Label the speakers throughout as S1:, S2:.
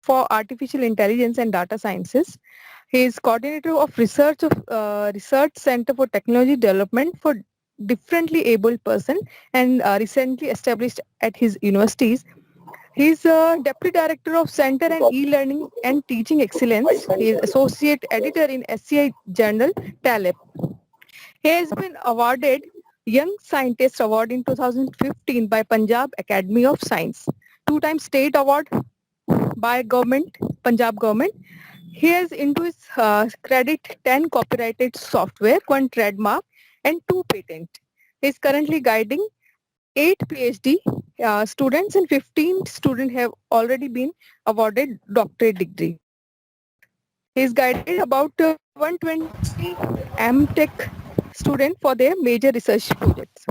S1: for Artificial Intelligence and Data Sciences. He is coordinator of Research Center for Technology Development for Differently Abled Person and recently established at his universities. He is Deputy Director of Center and E-Learning and Teaching Excellence. He is Associate Editor in SCI Journal, TALEP. He has been awarded Young Scientist Award in 2015 by Punjab Academy of Science, two-time state award by Punjab government. He has into his credit 10 copyrighted software, one trademark and 2 patents. He is currently guiding 8 PhD students and 15 students have already been awarded doctorate degree. He is guided about 120 MTech students for their major research projects.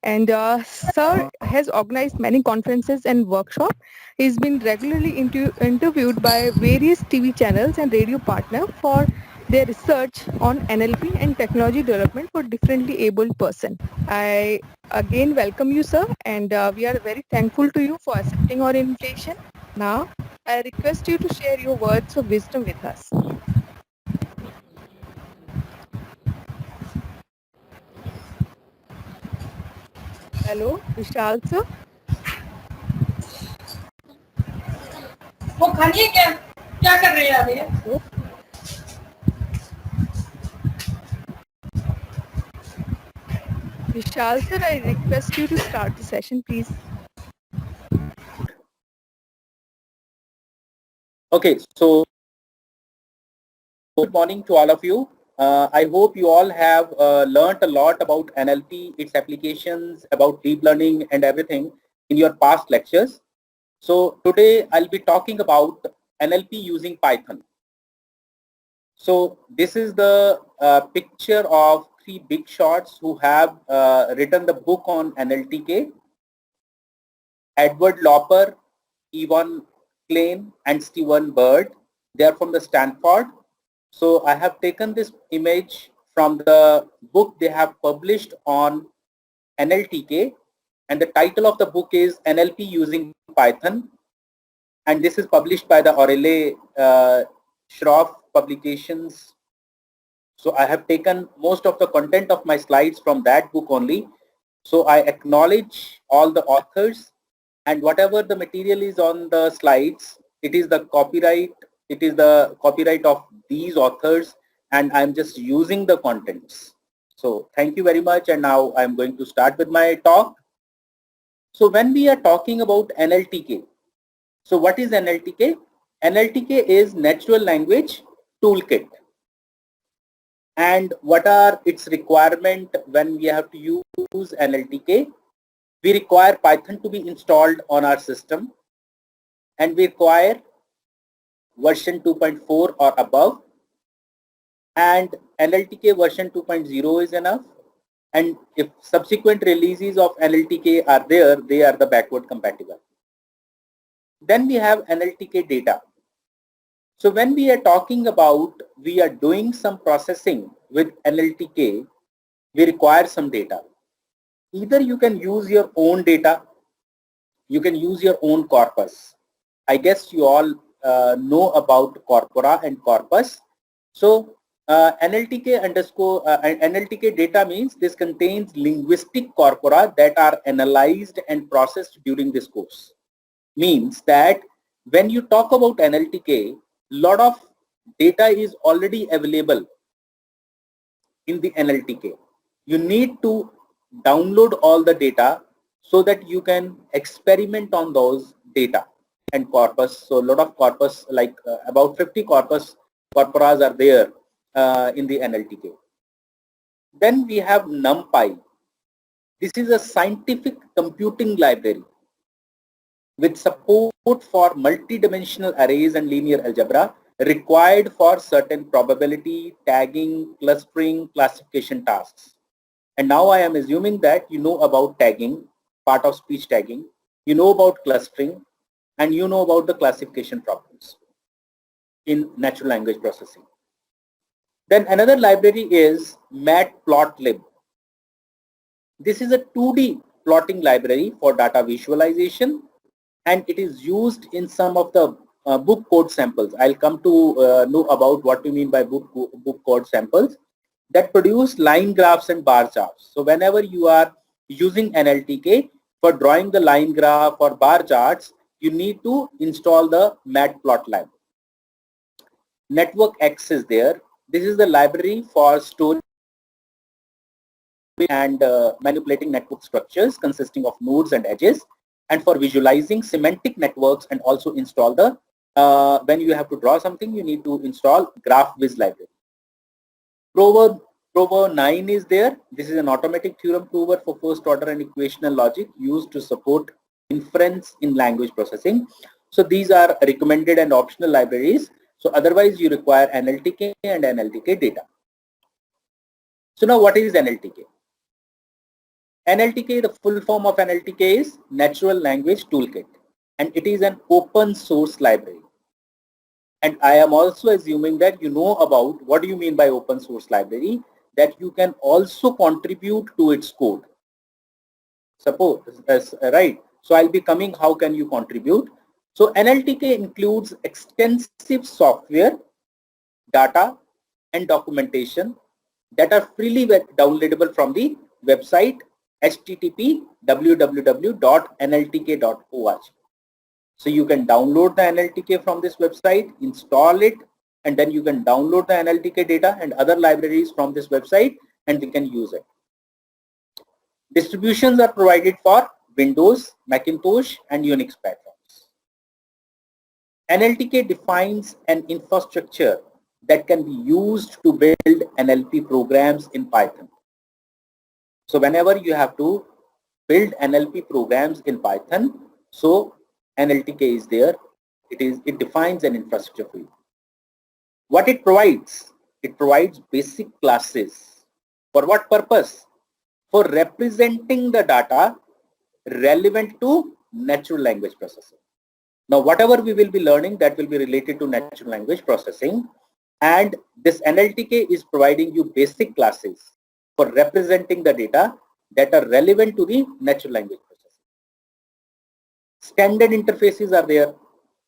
S1: And Sir has organized many conferences and workshops. He's been regularly interviewed by various TV channels and radio partners for their research on NLP and technology development for differently abled person. I again welcome you, sir, and we are very thankful to you for accepting our invitation. Now, I request you to share your words of wisdom with us. Hello, Vishal sir.
S2: वो खानी क्या क्या कर रहे हैं अभी?
S1: Vishal sir, I request you to start the session, please.
S3: Okay, so good morning to all of you. I hope you all have learned a lot about NLP, its applications, about deep learning and everything in your past lectures. So today I'll be talking about NLP using Python. So this is the picture of 3 big shots who have written the book on NLTK: Edward Lauper, Evan Klein, and Stephen Bird. They are from the Stanford. So I have taken this image from the book they have published on NLTK, and the title of the book is NLP using Python, and this is published by the Orele Shroff Publications. So I have taken most of the content of my slides from that book only. So I acknowledge all the authors, and whatever the material is on the slides, it is the copyright of these authors, and I'm just using the contents. So thank you very much, and now I'm going to start with my talk. So when we are talking about NLTK, so what is NLTK? NLTK is Natural Language Toolkit. And what are its requirements when we have to use NLTK? We require Python to be installed on our system, and we require version 2.4 or above, and NLTK version 2.0 is enough, and if subsequent releases of NLTK are there, they are the backward compatible. Then we have NLTK data. So when we are talking about we are doing some processing with NLTK, we require some data. Either you can use your own data, you can use your own corpus. I guess you all know about corpora and corpus. So NLTK data means this contains linguistic corpora that are analyzed and processed during this course. Means that when you talk about NLTK, lot of data is already available in the NLTK. You need to download all the data so that you can experiment on those data and corpus. So a lot of corpus, like about 50 corporas are there in the NLTK. Then we have NumPy. This is a scientific computing library with support for multi-dimensional arrays and linear algebra required for certain probability, tagging, clustering, classification tasks. And now I am assuming that you know about tagging, part of speech tagging, you know about clustering, and you know about the classification problems in natural language processing. Then another library is Matplotlib. This is a 2D plotting library for data visualization, and it is used in some of the book code samples. I'll come to know about what we mean by book code samples that produce line graphs and bar charts. So whenever you are using NLTK for drawing the line graph or bar charts, you need to install the matplotlib. NetworkX is there. This is the library for storing and manipulating network structures consisting of nodes and edges, and for visualizing semantic networks, and also install the when you have to draw something, you need to install GraphViz library. Prover 9 is there. This is an automatic theorem prover for first order and equational logic used to support inference in language processing. So these are recommended and optional libraries. So otherwise you require NLTK and NLTK data. So now what is NLTK? NLTK, the full form of NLTK is Natural Language Toolkit, and it is an open source library. And I am also assuming that you know about what do you mean by open source library, that you can also contribute to its code. Suppose, right? So I'll be coming, how can you contribute? So NLTK includes extensive software, data, and documentation that are freely downloadable from the website http://www.nltk.org. So you can download the NLTK from this website, install it, and then you can download the NLTK data and other libraries from this website, and you can use it. Distributions are provided for Windows, Macintosh, and Unix platforms. NLTK defines an infrastructure that can be used to build NLP programs in Python. So whenever you have to build NLP programs in Python, so NLTK is there. It defines an infrastructure for you. What it provides? It provides basic classes. For what purpose? For representing the data relevant to natural language processing. Now whatever we will be learning, that will be related to natural language processing, and this NLTK is providing you basic classes for representing the data that are relevant to the natural language processing. Standard interfaces are there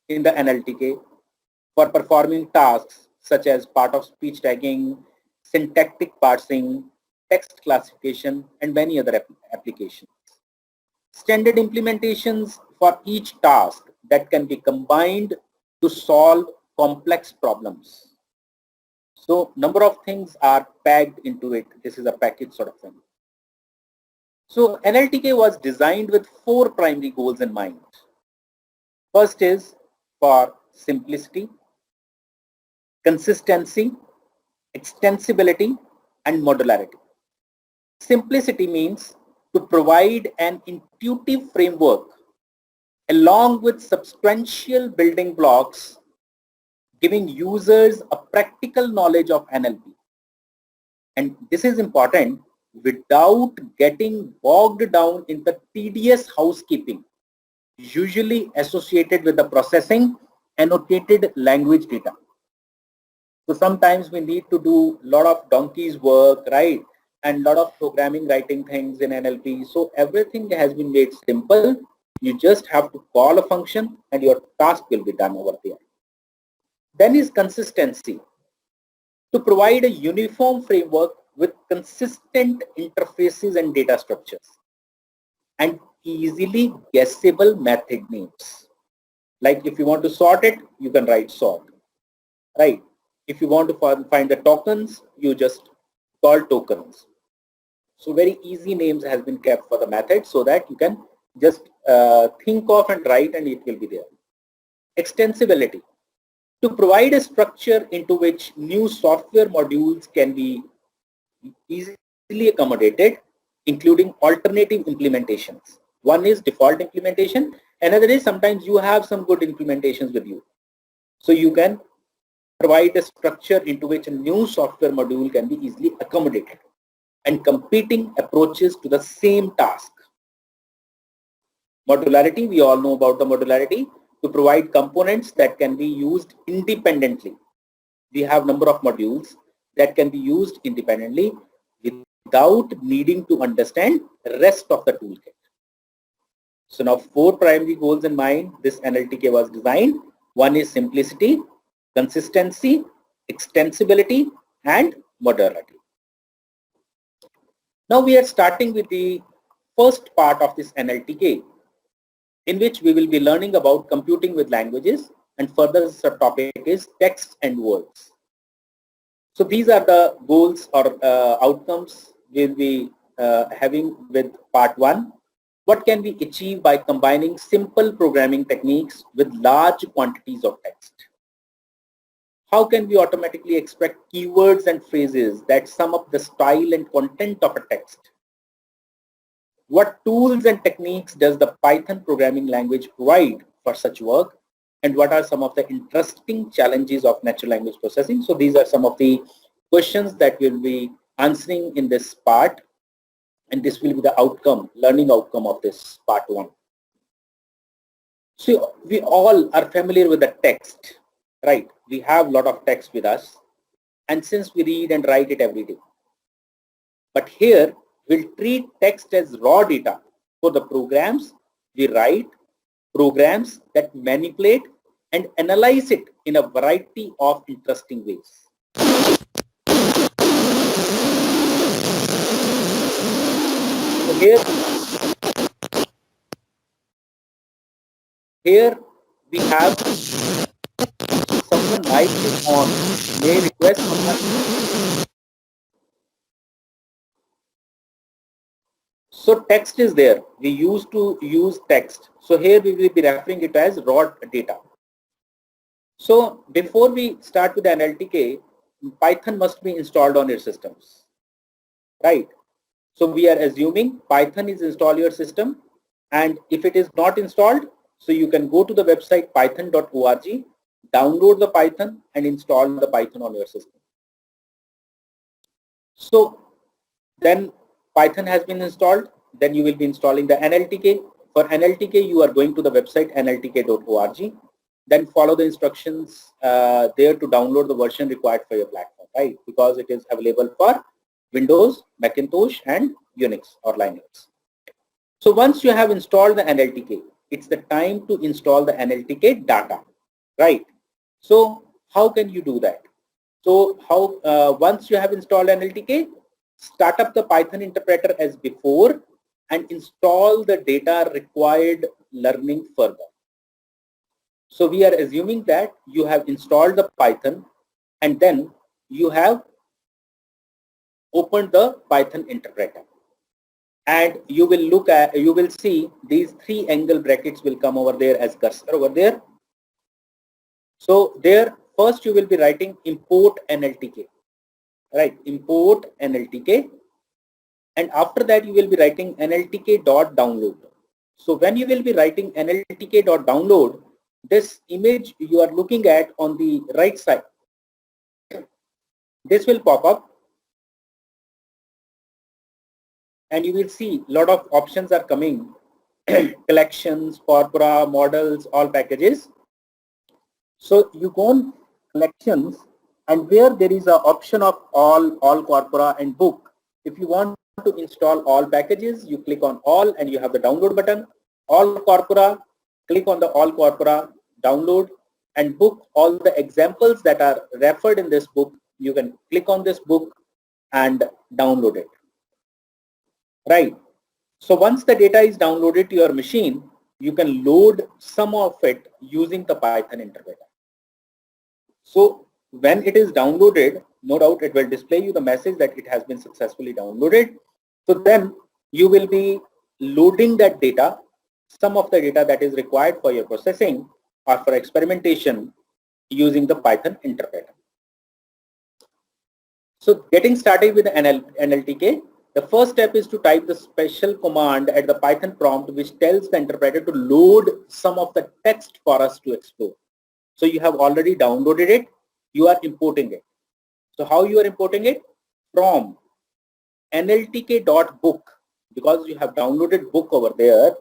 S3: in the NLTK for performing tasks such as part of speech tagging, syntactic parsing, text classification, and many other applications. Standard implementations for each task that can be combined to solve complex problems. So number of things are packed into it. This is a package sort of thing. So NLTK was designed with 4 primary goals in mind. First is for simplicity, consistency, extensibility, and modularity. Simplicity means to provide an intuitive framework along with substantial building blocks, giving users a practical knowledge of NLP. And this is important, without getting bogged down in the tedious housekeeping usually associated with the processing annotated language data. So sometimes we need to do a lot of donkey's work, right? And a lot of programming, writing things in NLP. So everything has been made simple. You just have to call a function and your task will be done over there. Then is consistency. To provide a uniform framework with consistent interfaces and data structures and easily guessable method names. Like if you want to sort it, you can write sort, right? If you want to find the tokens, you just call tokens. So very easy names has been kept for the method so that you can just think of and write and it will be there. Extensibility. To provide a structure into which new software modules can be easily accommodated, including alternative implementations. One is default implementation, another is sometimes you have some good implementations with you. So you can provide a structure into which a new software module can be easily accommodated and competing approaches to the same task. Modularity, we all know about the modularity. To provide components that can be used independently. We have number of modules that can be used independently without needing to understand the rest of the toolkit. So now 4 primary goals in mind, this NLTK was designed. One is simplicity, consistency, extensibility, and modernity. Now we are starting with the first part of this NLTK, in which we will be learning about computing with languages, and further subtopic is text and words. So these are the goals or outcomes we'll be having with part 1. What can we achieve by combining simple programming techniques with large quantities of text? How can we automatically extract keywords and phrases that sum up the style and content of a text? What tools and techniques does the Python programming language provide for such work? And what are some of the interesting challenges of natural language processing? So these are some of the questions that we'll be answering in this part. And this will be the outcome, learning outcome of this part 1. So we all are familiar with the text, right? We have a lot of text with us. And since we read and write it every day. But here, we'll treat text as raw data for the programs we write, programs that manipulate and analyze it in a variety of interesting ways. So here we have someone mic is on. May I request someone. So text is there. We used to use text. So here we will be referring it as raw data. So before we start with the NLTK, Python must be installed on your systems, right? So we are assuming Python is installed your system, and if it is not installed, so you can go to the website python.org, download the Python and install the Python on your system. So then Python has been installed, then you will be installing the NLTK. For NLTK, you are going to the website nltk.org, then follow the instructions there to download the version required for your platform, right? Because it is available for Windows, Macintosh, and Unix or Linux. So once you have installed the NLTK, it's the time to install the NLTK data, right? So how can you do that? So once you have installed NLTK, start up the Python interpreter as before and install the data required learning further. So we are assuming that you have installed the Python and then you have opened the Python interpreter, and you will see these 3 angle brackets will come over there as cursor over there. So there first you will be writing import NLTK, right? Import NLTK, and after that you will be writing NLTK.download. So when you will be writing NLTK.download, this image you are looking at on the right side, this will pop up. And you will see a lot of options are coming, collections, corpora, models, all packages. So you go on collections, and where there is an option of all corpora and book. If you want to install all packages, you click on all and you have the download button. All corpora, click on the all corpora, download, and book. All the examples that are referred in this book, you can click on this book and download it. Right. So once the data is downloaded to your machine, you can load some of it using the Python interpreter. So when it is downloaded, no doubt it will display you the message that it has been successfully downloaded. So then you will be loading that data, some of the data that is required for your processing or for experimentation using the Python interpreter. So getting started with the NLTK, the first step is to type the special command at the Python prompt which tells the interpreter to load some of the text for us to explore. So you have already downloaded it, you are importing it. So how you are importing it? From nltk.book, because you have downloaded book over there.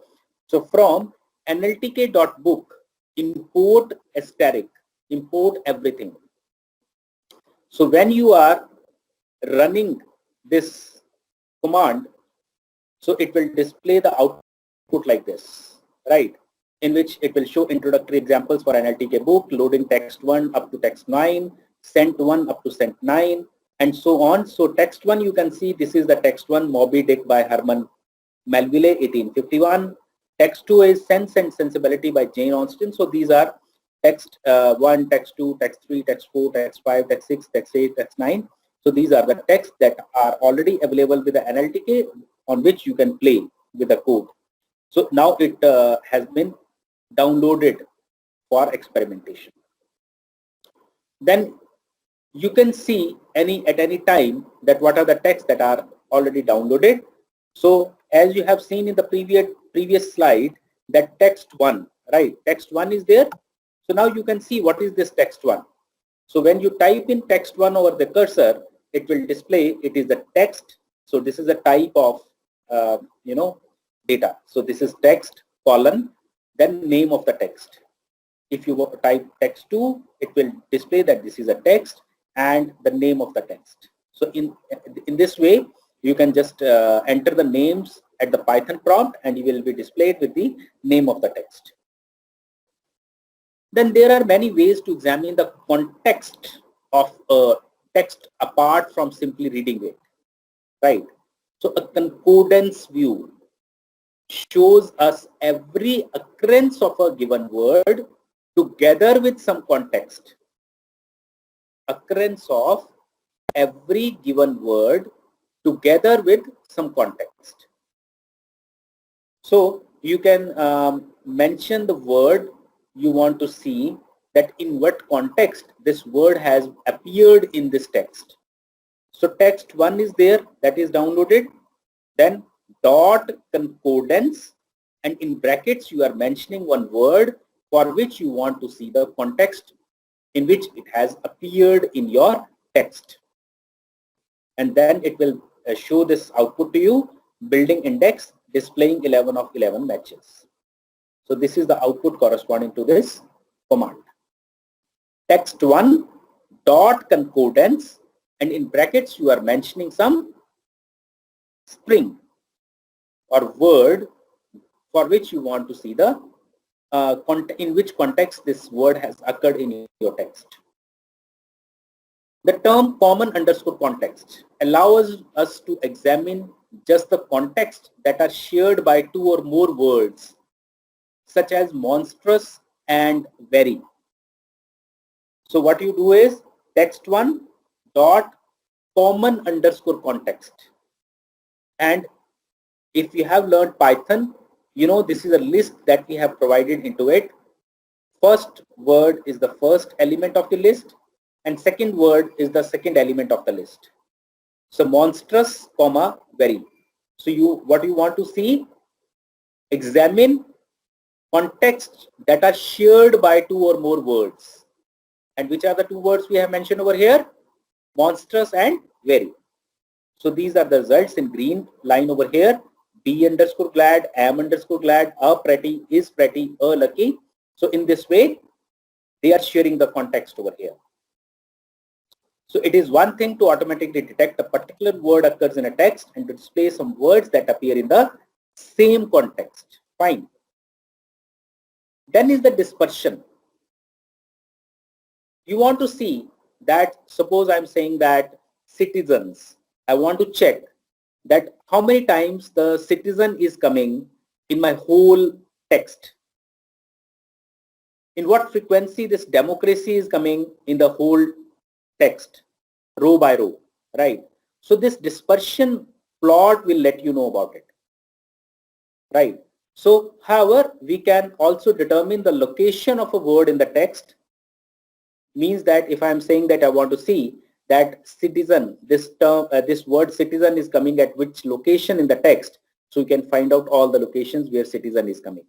S3: So from nltk.book, import asterisk, import everything. So when you are running this command, so it will display the output like this, right? in which it will show introductory examples for NLTK book, loading text 1 up to text 9, sent 1 up to sent 9, and so on. So text 1, you can see this is the text 1, Moby Dick by Herman Melville, 1851. Text 2 is Sense and Sensibility by Jane Austen. So these are text 1, text 2, text 3, text 4, text 5, text 6, text 8, text 9. So these are the texts that are already available with the NLTK on which you can play with the code. So now it has been downloaded for experimentation. Then you can see at any time that what are the texts that are already downloaded. So as you have seen in the previous slide, that text 1, right? Text 1 is there. So now you can see what is this text 1. So when you type in text 1 over the cursor, it will display it is the text. So this is a type of data. So this is text colon, then name of the text. If you type text 2, it will display that this is a text and the name of the text. So in this way, you can just enter the names at the Python prompt and you will be displayed with the name of the text. Then there are many ways to examine the context of a text apart from simply reading it, right? So a concordance view shows us every occurrence of a given word together with some context. Occurrence of every given word together with some context. So you can mention the word you want to see, that in what context this word has appeared in this text. So text 1 is there, that is downloaded. Then dot concordance, and in brackets you are mentioning one word for which you want to see the context in which it has appeared in your text. And then it will show this output to you, building index displaying 11 of 11 matches. So this is the output corresponding to this command. Text 1 dot concordance, and in brackets you are mentioning some string or word for which you want to see the in which context this word has occurred in your text. The term common underscore context allows us to examine just the context that are shared by two or more words, such as monstrous and very. So what you do is text 1 dot common underscore context. And if you have learned Python, you know this is a list that we have provided into it. First word is the first element of the list, and second word is the second element of the list. So monstrous, comma, very. So what you want to see, examine contexts that are shared by two or more words. And which are the two words we have mentioned over here? Monstrous and very. So these are the results in green line over here. B underscore glad, am underscore glad, a pretty, is pretty, a lucky. So in this way, they are sharing the context over here. So it is one thing to automatically detect a particular word occurs in a text and to display some words that appear in the same context. Fine. Then is the dispersion. You want to see that, suppose I'm saying that citizens, I want to check that how many times the citizen is coming in my whole text. In what frequency this democracy is coming in the whole text, row by row, right? So this dispersion plot will let you know about it, right? So however, we can also determine the location of a word in the text. Means that if I am saying that I want to see that citizen, this term, this word citizen is coming at which location in the text, so we can find out all the locations where citizen is coming.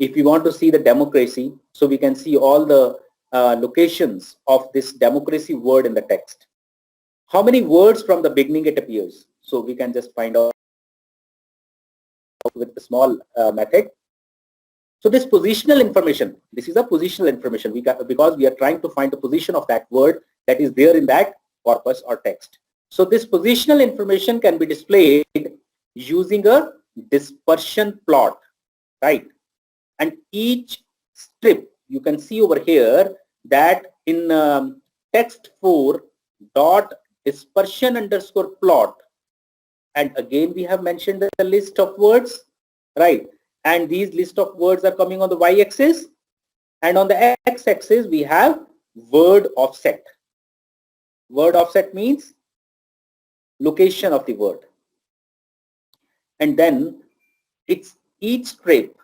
S3: If we want to see the democracy, so we can see all the locations of this democracy word in the text. How many words from the beginning it appears? So we can just find out with a small method. So this positional information, this is a positional information because we are trying to find the position of that word that is there in that corpus or text. So this positional information can be displayed using a dispersion plot, right? and each strip, you can see over here that in text 4 dot dispersion underscore plot, and again we have mentioned the list of words, right? And these list of words are coming on the y-axis, and on the x-axis we have word offset. Word offset means location of the word. And then it's each strip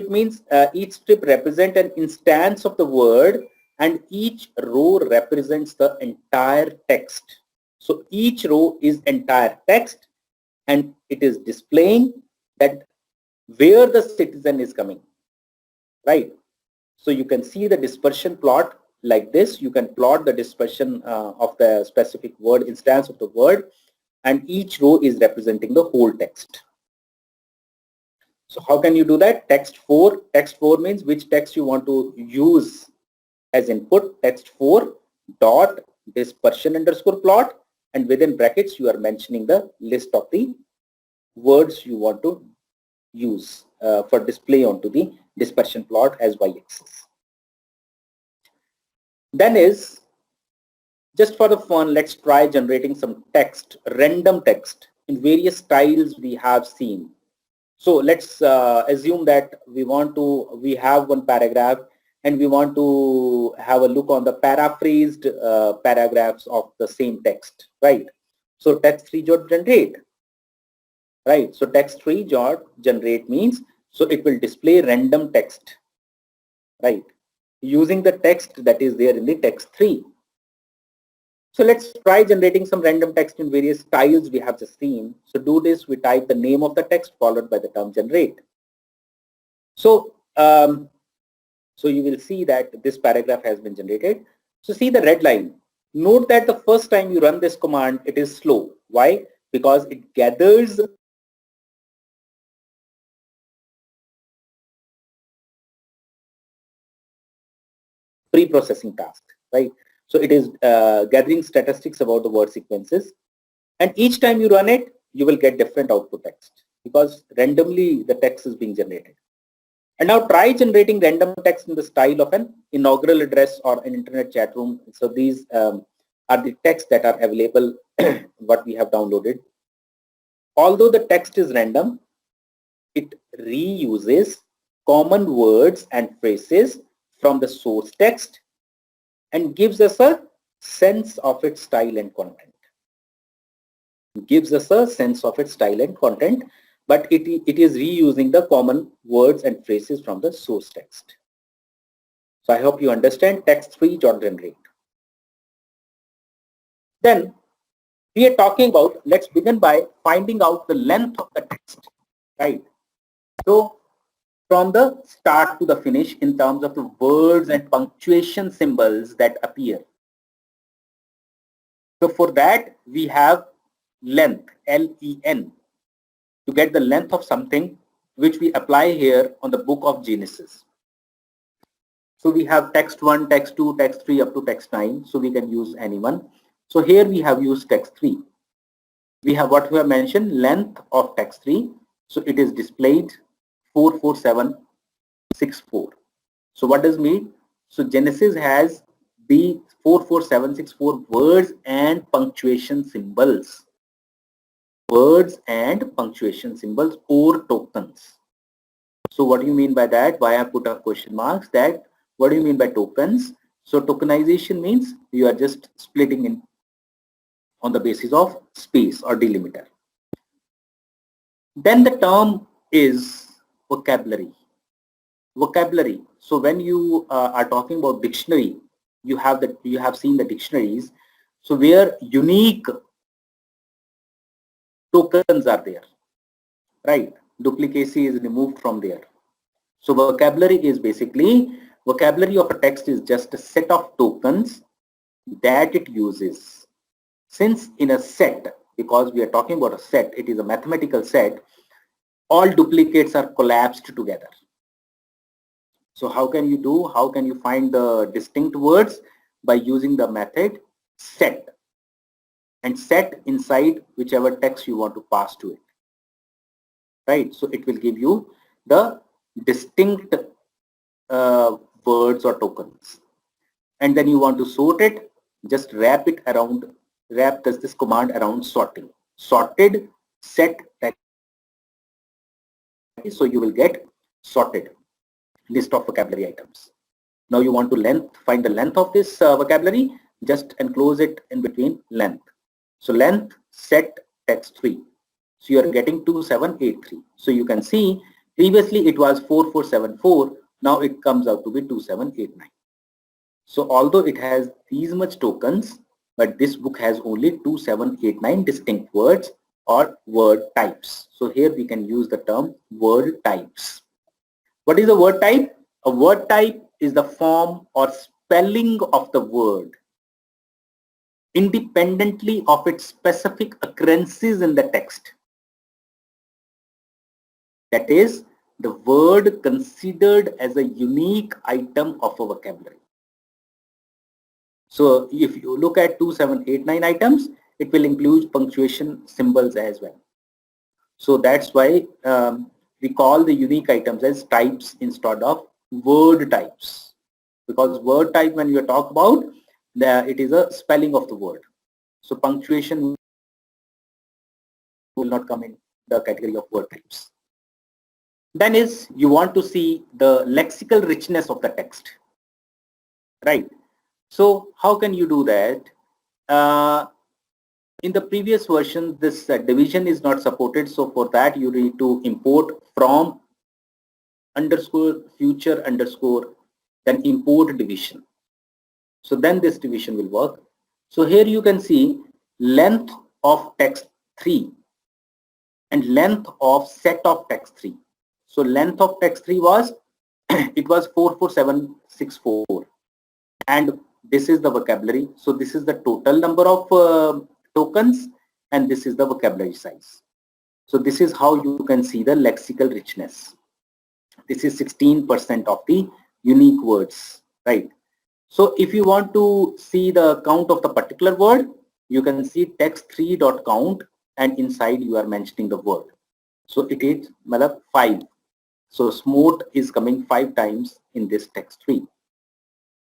S3: means each strip represent an instance of the word, and each row represents the entire text. So each row is entire text, and it is displaying that where the citizen is coming, right? So you can see the dispersion plot like this. You can plot the dispersion of the specific word, instance of the word, and each row is representing the whole text. So how can you do that? Text 4 means which text you want to use as input. Text 4 dot dispersion underscore plot, and within brackets you are mentioning the list of the words you want to use for display onto the dispersion plot as y-axis. Then is, just for the fun, let's try generating some text, random text in various styles we have seen. So let's assume that we have one paragraph and we want to have a look on the paraphrased paragraphs of the same text, right? So text 3 dot generate, right? So text 3 dot generate means, so it will display random text, right? Using the text that is there in the text 3. So let's try generating some random text in various styles we have just seen. So do this, we type the name of the text followed by the term generate. So, so you will see that this paragraph has been generated. So see the red line. Note that the first time you run this command, it is slow. Why? Because it gathers pre-processing task, right? So it is gathering statistics about the word sequences, and each time you run it, you will get different output text because randomly the text is being generated. And now try generating random text in the style of an inaugural address or an internet chat room. So these are the texts that are available, what we have downloaded. Although the text is random, it reuses common words and phrases from the source text and gives us a sense of its style and content. Gives us a sense of its style and content, but it is reusing the common words and phrases from the source text. So I hope you understand text 3 dot generate. Then we are talking about, let's begin by finding out the length of the text, right? So from the start to the finish in terms of the words and punctuation symbols that appear. So for that we have length, L-E-N, to get the length of something, which we apply here on the book of Genesis. So we have text 1, text 2, text 3 up to text 9. So we can use any one. So here we have used text 3. We have what we have mentioned, length of text 3. So it is displayed 44764. So what does it mean? So Genesis has the 44764 words and punctuation symbols. Words and punctuation symbols or tokens. So what do you mean by that? Why I put a question marks? That what do you mean by tokens? So tokenization means you are just splitting in on the basis of space or delimiter. Then the term is vocabulary. Vocabulary. So when you are talking about dictionary, you have seen the dictionaries. So where unique tokens are there, right? Duplicacy is removed from there. So vocabulary is basically, vocabulary of a text is just a set of tokens that it uses. Since in a set, because we are talking about a set, it is a mathematical set, all duplicates are collapsed together. So how can you do? How can you find the distinct words? By using the method set, and set inside whichever text you want to pass to it, right? So it will give you the distinct words or tokens. And then you want to sort it, just wrap this command around sorting. Sorted set text. So you will get sorted list of vocabulary items. Now you want to find the length of this vocabulary, just enclose it in between length. So length set text 3. So you are getting 2783. So you can see previously it was 4474. Now it comes out to be 2789. So although it has these much tokens, but this book has only 2789 distinct words or word types. So here we can use the term word types. What is a word type? A word type is the form or spelling of the word independently of its specific occurrences in the text. That is, the word considered as a unique item of a vocabulary. So if you look at 2789 items, it will include punctuation symbols as well. So that's why we call the unique items as types instead of word types. Because word type, when you talk about, it is a spelling of the word. So punctuation will not come in the category of word types. Then is you want to see the lexical richness of the text, right? So how can you do that? In the previous version, this division is not supported. So for that, you need to import from underscore future underscore, then import division. So then this division will work. So here you can see length of text 3 and length of set of text 3. So length of text 3 was, it was 44764. And this is the vocabulary. So this is the total number of tokens, and this is the vocabulary size. So this is how you can see the lexical richness. This is 16% of the unique words, right? So if you want to see the count of the particular word, you can see text3.count, and inside you are mentioning the word. So it is 5. So smart is coming 5 times in this text 3.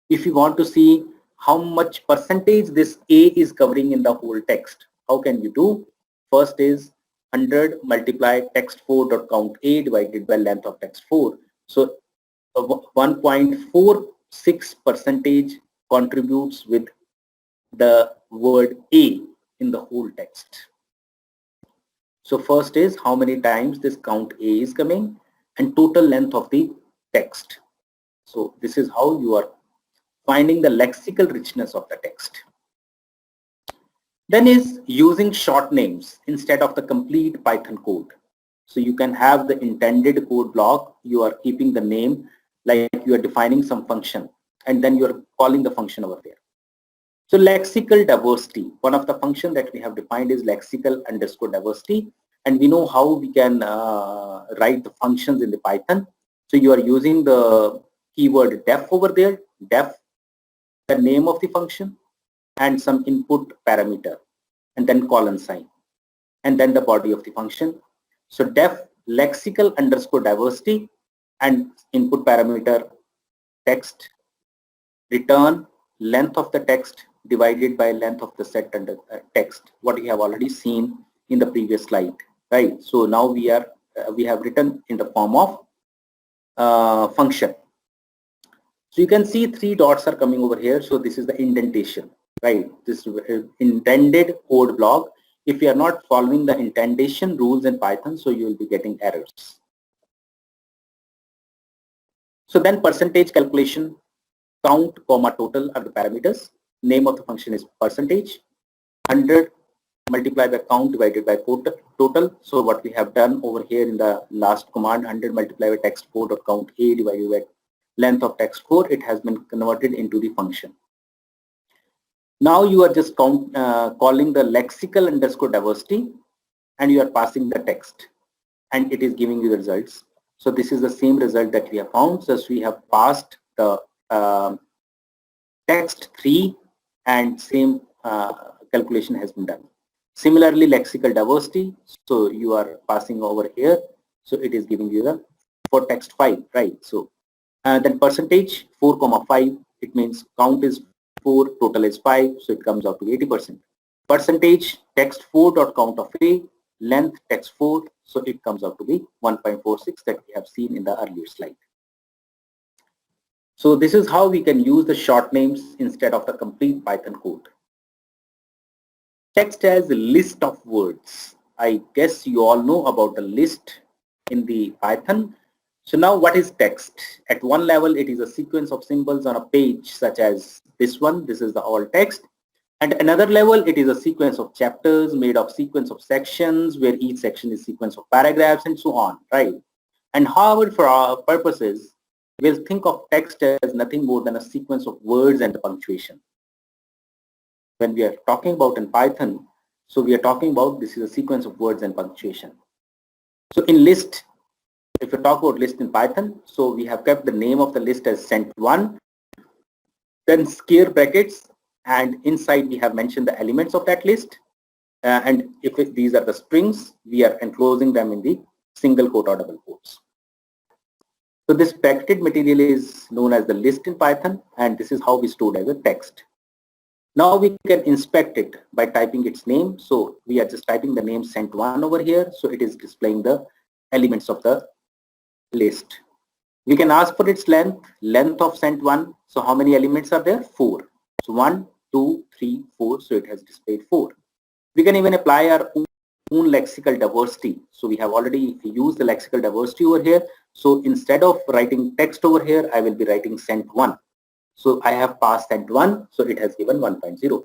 S3: If you want to see how much percentage this A is covering in the whole text, how can you do? First is 100 multiply text4.count A divided by length of text 4. So 1.46% contributes with the word A in the whole text. So first is how many times this count A is coming and total length of the text. So this is how you are finding the lexical richness of the text. Then is using short names instead of the complete Python code. So you can have the intended code block, you are keeping the name like you are defining some function and then you are calling the function over there. So lexical diversity, one of the function that we have defined is lexical underscore diversity, and we know how we can write the functions in the Python. So you are using the keyword def over there, def, the name of the function and some input parameter and then colon sign and then the body of the function. So def lexical underscore diversity and input parameter text, return length of the text divided by length of the set under text, what we have already seen in the previous slide, right? So now we have written in the form of function. So you can see 3 dots are coming over here. So this is the indentation, right? This intended code block. If you are not following the indentation rules in Python, so you will be getting errors. So then percentage calculation, count, comma, total are the parameters. Name of the function is percentage. 100 multiplied by count divided by total. So what we have done over here in the last command, 100 multiplied by text4.count A divided by length of text 4, it has been converted into the function. Now you are just calling the lexical underscore diversity and you are passing the text and it is giving you the results. So this is the same result that we have found. So we have passed the text 3 and same calculation has been done. Similarly, lexical diversity, so you are passing over here, so it is giving you the for text 5, right? So then percentage 4,5, it means count is 4, total is 5, so it comes out to 80%. Percentage text 4 dot count of A, length text 4, so it comes out to be 1.46 that we have seen in the earlier slide. So this is how we can use the short names instead of the complete Python code. Text as a list of words. I guess you all know about the list in the Python. So now what is text? At one level, it is a sequence of symbols on a page such as this one. This is the all text. And another level, it is a sequence of chapters made of sequence of sections where each section is sequence of paragraphs and so on, right? And however, for our purposes, we'll think of text as nothing more than a sequence of words and the punctuation. When we are talking about in Python, so we are talking about this is a sequence of words and punctuation. So in list, if you talk about list in Python, so we have kept the name of the list as sent1, then square brackets, and inside we have mentioned the elements of that list. And if these are the strings, we are enclosing them in the single quote or double quotes. So this bracketed material is known as the list in Python, and this is how we stored as a text. Now we can inspect it by typing its name. So we are just typing the name sent1 over here. So it is displaying the elements of the list. We can ask for its length of sent1. So how many elements are there? 4. So 1, 2, 3, 4. So it has displayed 4. We can even apply our own lexical diversity. So we have already used the lexical diversity over here. So instead of writing text over here, I will be writing sent1. So I have passed sent1, so it has given 1.0.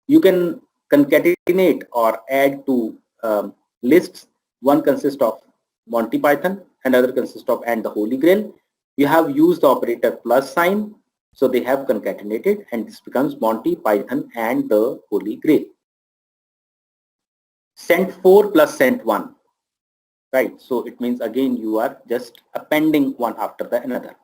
S3: You can concatenate or add to lists. One consists of Monty Python, another consists of and the Holy Grail. You have used the operator plus sign, so they have concatenated, and this becomes Monty Python and the Holy Grail. Sent4 plus sent1, right? So it means again you are just appending one after the another.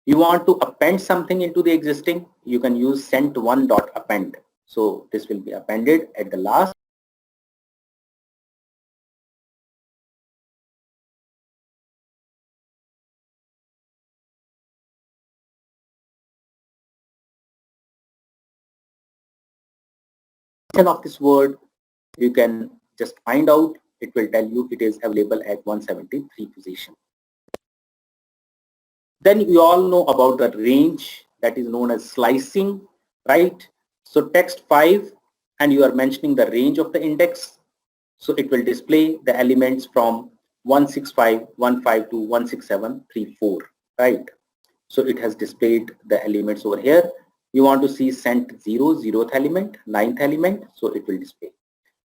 S3: You want to append something into the existing, you can use sent1 dot append. So this will be appended at the last. Of this word, you can just find out. It will tell you it is available at 173 position. Then you all know about the range that is known as slicing, right? So text 5, and you are mentioning the range of the index. So it will display the elements from 165, 152, 167, 34, right? So it has displayed the elements over here. You want to see sent 0, 0th element, 9th element, so it will display.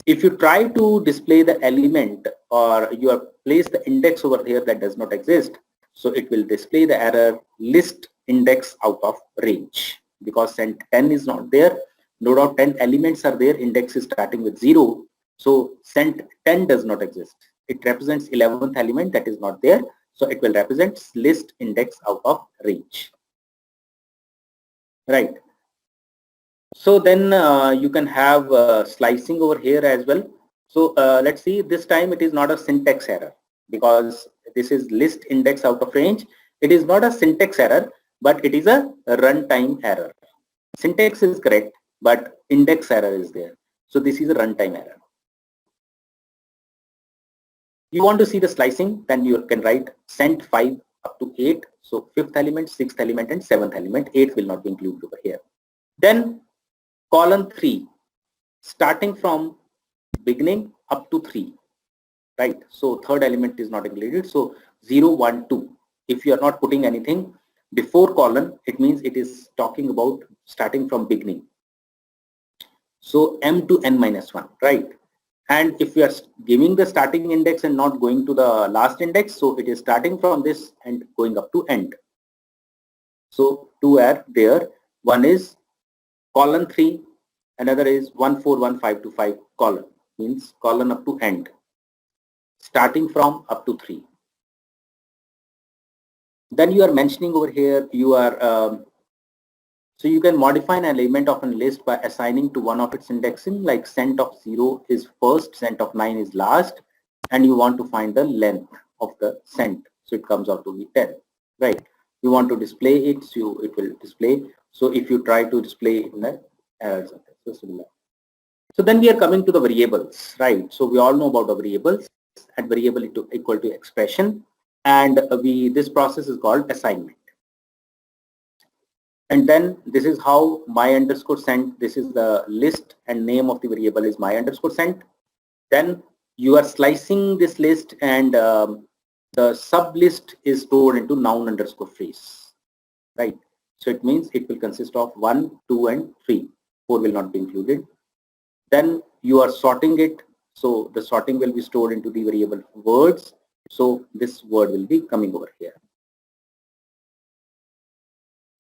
S3: If you try to display the element or you have placed the index over here that does not exist, so it will display the error list index out of range, because sent 10 is not there. No doubt 10 elements are there, index is starting with 0. So sent 10 does not exist. It represents 11th element that is not there. So it will represent list index out of range. Right. So then you can have slicing over here as well. So let's see, this time it is not a syntax error because this is list index out of range. It is not a syntax error, but it is a runtime error. Syntax is correct, but index error is there. So this is a runtime error. You want to see the slicing, then you can write sent 5 up to 8. So 5th element, 6th element, and 7th element. 8th will not be included over here. Then column 3, starting from beginning up to 3, right? So 3rd element is not included. So 0, 1, 2. If you are not putting anything before column, it means it is talking about starting from beginning. So m to n minus 1, right? And if we are giving the starting index and not going to the last index, so it is starting from this and going up to end. So two are there. One is column 3, another is 1, 4, 1, 5 to 5 column, means column up to end, starting from up to 3. Then you are mentioning over here, you are so you can modify an element of a list by assigning to one of its indexing, like sent of 0 is first, sent of 9 is last, and you want to find the length. of the cent. So it comes out to be 10, right? You want to display it, so it will display. So if you try to display in the errors, so similar. So then we are coming to the variables, right? So we all know about the variables, and variable equal to expression, and this process is called assignment. And then this is how my underscore sent, this is the list and name of the variable is my underscore sent. Then you are slicing this list, and the sub list is stored into noun underscore phrase, right? So it means it will consist of 1, 2 and 3. 4 will not be included. Then you are sorting it. So the sorting will be stored into the variable words. So this word will be coming over here.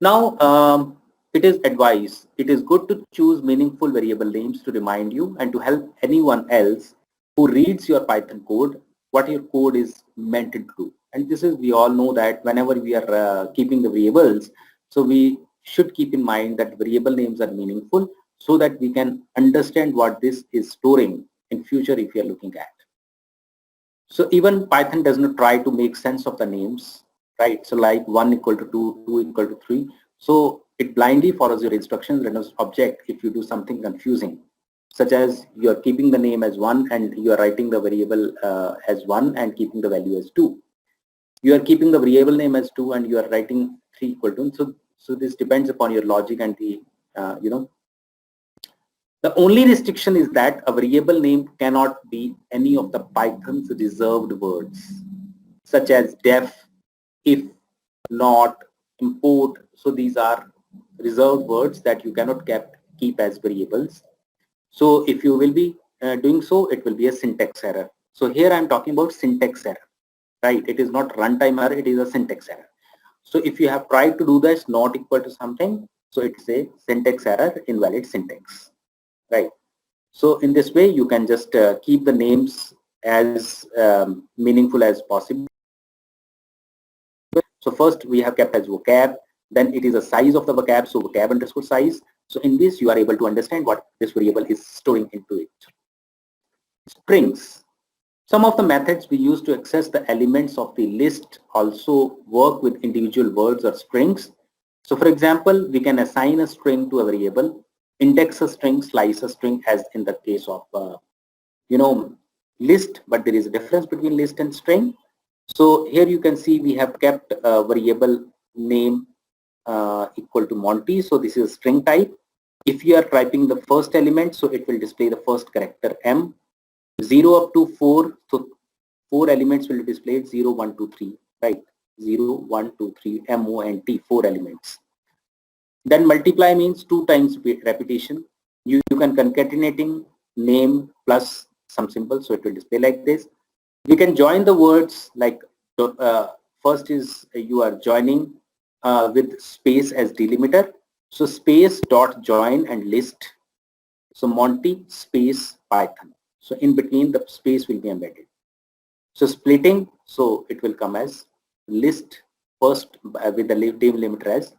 S3: Now, it is advised. It is good to choose meaningful variable names to remind you and to help anyone else who reads your Python code what your code is meant to do. And this is, we all know that whenever we are keeping the variables, so we should keep in mind that variable names are meaningful so that we can understand what this is storing in future if we are looking at. So even Python does not try to make sense of the names, right? So like 1 equal to 2, 2 equal to 3. So it blindly follows your instructions and as object if you do something confusing, such as you are keeping the name as 1 and you are writing the variable as 1 and keeping the value as 2. You are keeping the variable name as 2 and you are writing 3 equal to. So this depends upon your logic and the, the only restriction is that a variable name cannot be any of the Python's reserved words, such as def, if, not, import. So these are reserved words that you cannot keep as variables. So if you will be doing so, it will be a syntax error. So here I'm talking about syntax error, right? It is not runtime error, it is a syntax error. So if you have tried to do this not equal to something, so it's a syntax error, invalid syntax, right? So in this way, you can just keep the names as meaningful as possible. So first we have kept as vocab, then it is a size of the vocab, so vocab underscore size. So in this you are able to understand what this variable is storing into it. Strings. Some of the methods we use to access the elements of the list also work with individual words or strings. So for example, we can assign a string to a variable, index a string, slice a string, as in the case of list, but there is a difference between list and string. So here you can see we have kept a variable name equal to Monty. So this is a string type. If you are typing the first element, so it will display the first character M. 0 up to 4, so 4 elements will be displayed, 0, 1, 2, 3, right? 0, 1, 2, 3, M-O-N-T, 4 elements. Then multiply means 2 times repetition. You can concatenating name plus some symbol, so it will display like this. We can join the words like first is you are joining with space as delimiter. So space dot join and list. So Monty space Python. So in between the space will be embedded. So splitting, so it will come as list first with the delimiter as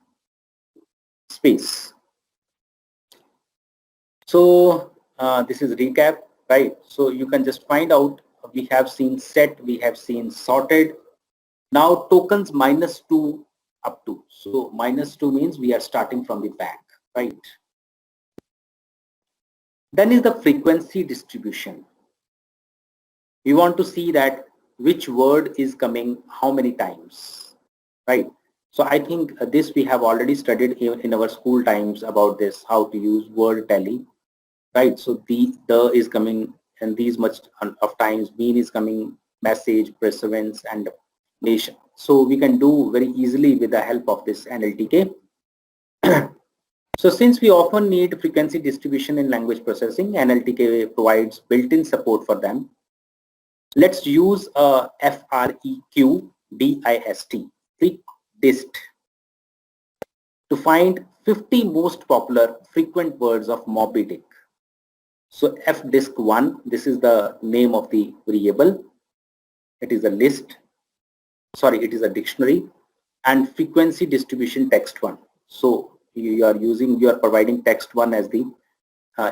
S3: space. So this is recap, right? So you can just find out, we have seen set, we have seen sorted. Now tokens -2 up to. So -2 means we are starting from the back, right? Then is the frequency distribution. We want to see that which word is coming how many times, right? So I think this we have already studied in our school times about this, how to use word tally, right? So the is coming and these much of times, mean is coming, message, pursuance and nation. So we can do very easily with the help of this NLTK. So since we often need frequency distribution in language processing, NLTK provides built-in support for them. Let's use a FREQDIST, FreqDist, to find 50 most popular frequent words of Moby Dick. So fdisk1, this is the name of the variable. It is a list, sorry, it is a dictionary, and frequency distribution text1. So you are providing text1 as the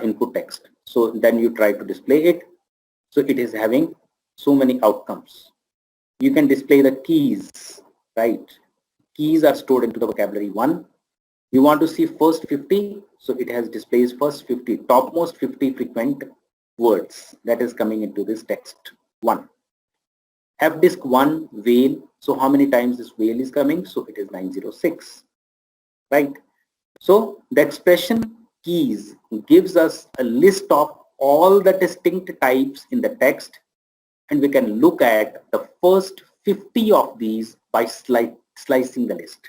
S3: input text. So then you try to display it. So it is having so many outcomes. you can display the keys, right? Keys are stored into the vocabulary 1. You want to see first 50, so it has displays first 50, topmost 50 frequent words that is coming into this text 1. Fdisk 1 whale, so how many times this whale is coming? So it is 906, right? So the expression keys gives us a list of all the distinct types in the text, and we can look at the first 50 of these by slicing the list.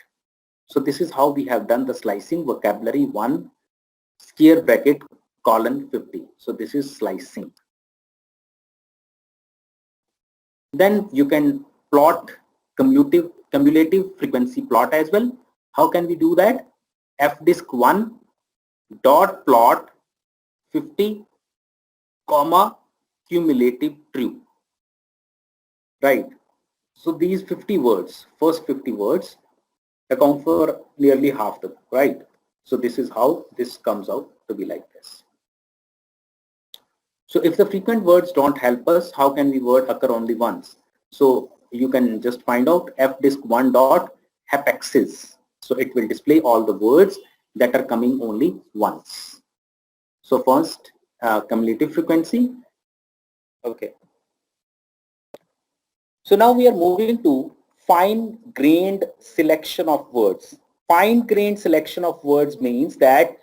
S3: So this is how we have done the slicing, vocabulary 1 square bracket colon 50. So this is slicing. Then you can plot cumulative frequency plot as well. How can we do that? Fdisk 1 dot plot 50 comma cumulative true, right? So these 50 words, first 50 words account for nearly half the book, right? So this is how this comes out to be like this. So if the frequent words don't help us, how can we word occur only once? So you can just find out fdisk 1 dot hapexes. So it will display all the words that are coming only once. So first cumulative frequency. Okay. So now we are moving to fine-grained selection of words. Fine-grained selection of words means that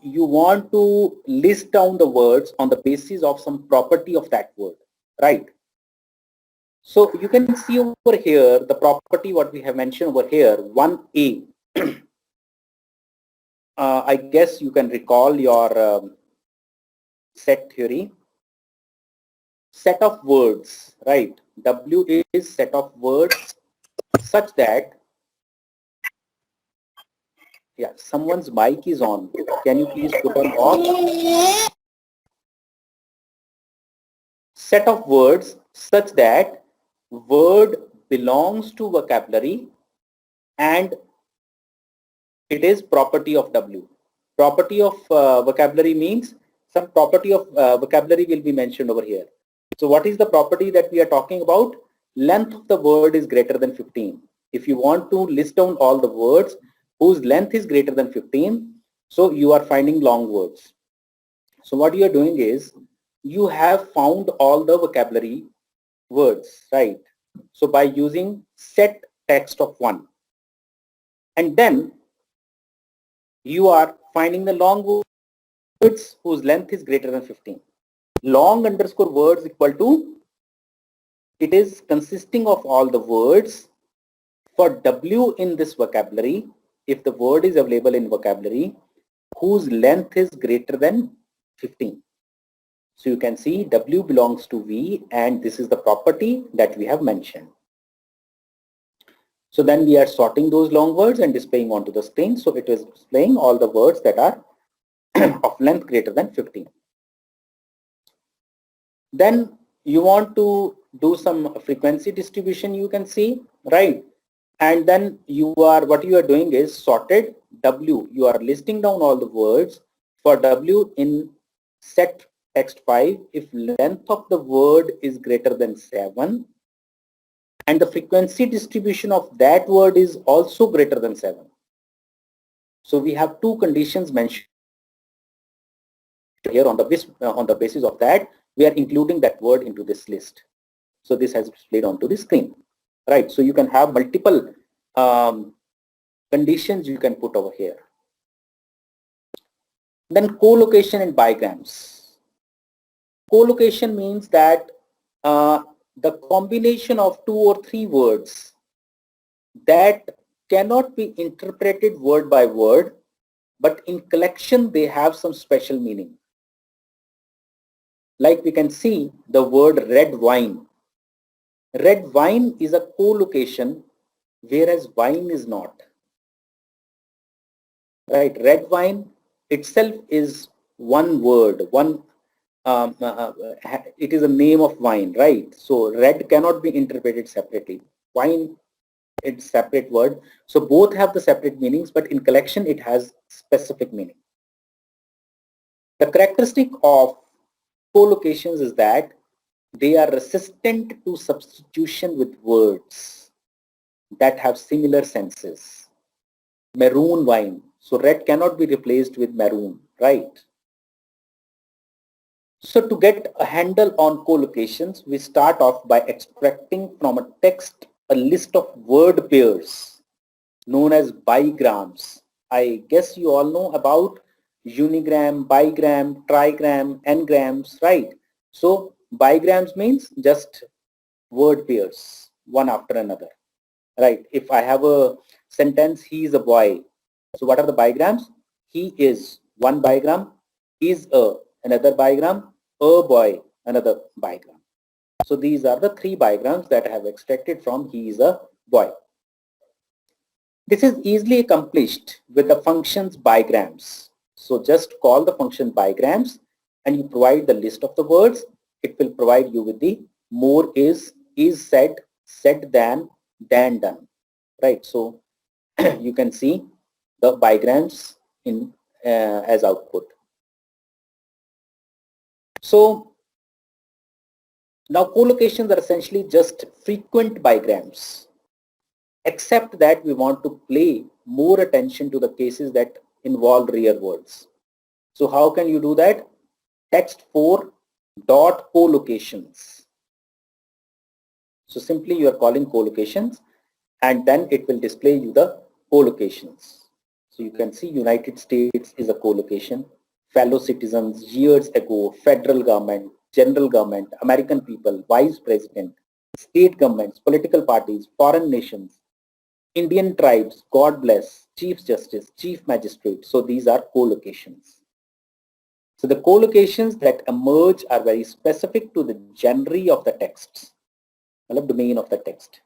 S3: you want to list down the words on the basis of some property of that word, right? So you can see over here the property what we have mentioned over here, 1A. I guess you can recall your set theory. Set of words, right? W is set of words such that, yeah, someone's mic is on. Can you please put on off? Set of words such that word belongs to vocabulary and it is property of W. Property of vocabulary means some property of vocabulary will be mentioned over here. So what is the property that we are talking about? Length of the word is greater than 15. If you want to list down all the words whose length is greater than 15, so you are finding long words. So what you are doing is you have found all the vocabulary words, right? So by using set text of 1, and then you are finding the long words whose length is greater than 15. Long underscore words equal to, it is consisting of all the words for W in this vocabulary, if the word is available in vocabulary, whose length is greater than 15. So you can see W belongs to V and this is the property that we have mentioned. So then we are sorting those long words and displaying onto the screen. So it is displaying all the words that are of length greater than 15. Then you want to do some frequency distribution, you can see, right? And then you are, what you are doing is sorted W. You are listing down all the words for W in set text 5 if length of the word is greater than 7 and the frequency distribution of that word is also greater than 7. So we have two conditions mentioned here. On the basis of that, we are including that word into this list. So this has displayed onto the screen, right? So you can have multiple conditions you can put over here. Then co-location and bigrams. Co-location means that the combination of 2 or 3 words that cannot be interpreted word by word, but in collection they have some special meaning. Like we can see the word red wine. Red wine is a co-location, whereas wine is not. Right? Red wine itself is one word, it is a name of wine, right? So red cannot be interpreted separately. Wine, it's separate word. So both have the separate meanings, but in collection it has specific meaning. The characteristic of co-locations is that they are resistant to substitution with words that have similar senses. Maroon wine. So red cannot be replaced with maroon, right? So to get a handle on collocations, we start off by extracting from a text a list of word pairs known as bigrams. I guess you all know about unigram, bigram, trigram, n-grams, right? So bigrams means just word pairs, one after another, right? If I have a sentence, he is a boy. So what are the bigrams? He is one bigram, is another bigram, a boy another bigram. So these are the three bigrams that I have extracted from he is a boy. This is easily accomplished with the functions bigrams. So just call the function bigrams and you provide the list of the words. It will provide you with the more is said than done, right? So you can see the bigrams in as output. So now collocations are essentially just frequent bigrams, except that we want to pay more attention to the cases that involve rare words. So how can you do that? Text for dot collocations. So simply you are calling collocations and then it will display you the collocations. So you can see United States is a collocation, fellow citizens, years ago, federal government, general government, American people, vice president, state governments, political parties, foreign nations, Indian tribes, God bless, Chief Justice, Chief Magistrate. So these are collocations. So the collocations that emerge are very specific to the genre of the texts, the domain of the text.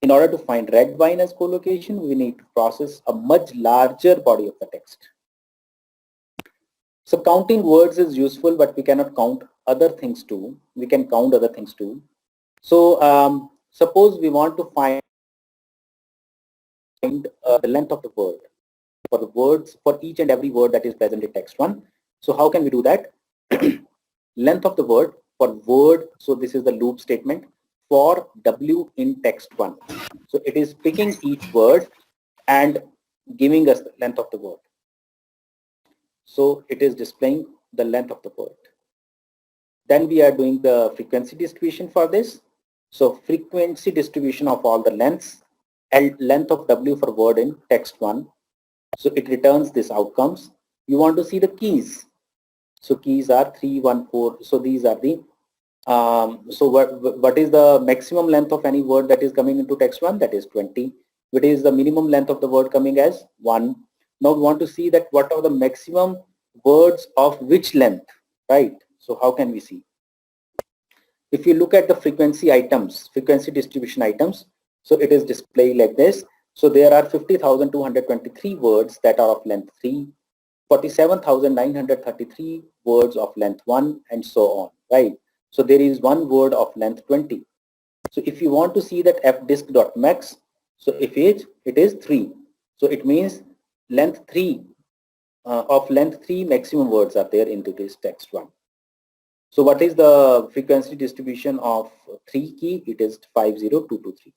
S3: In order to find red wine as collocation, we need to process a much larger body of the text. So counting words is useful, but we cannot count other things too. We can count other things too. So suppose we want to find the length of the word for the words for each and every word that is present in text 1. So how can we do that? Length of the word for word. So this is the loop statement for W in text 1. So it is picking each word and giving us the length of the word. So it is displaying the length of the word. Then we are doing the frequency distribution for this. So frequency distribution of all the lengths and length of W for word in text 1. So it returns these outcomes. You want to see the keys. So keys are 3, 1, 4. So these are the so what is the maximum length of any word that is coming into text 1? That is 20. What is the minimum length of the word coming as 1? Now we want to see that what are the maximum words of which length, right? So how can we see? If you look at the frequency items, frequency distribution items, so it is displayed like this. So there are 50,223 words that are of length 3, 47,933 words of length 1, and so on, right? So there is one word of length 20. So if you want to see that fdisk.max, so if it is 3. So it means length 3 of length 3 maximum words are there into this text 1. So what is the frequency distribution of 3 key? It is 50223.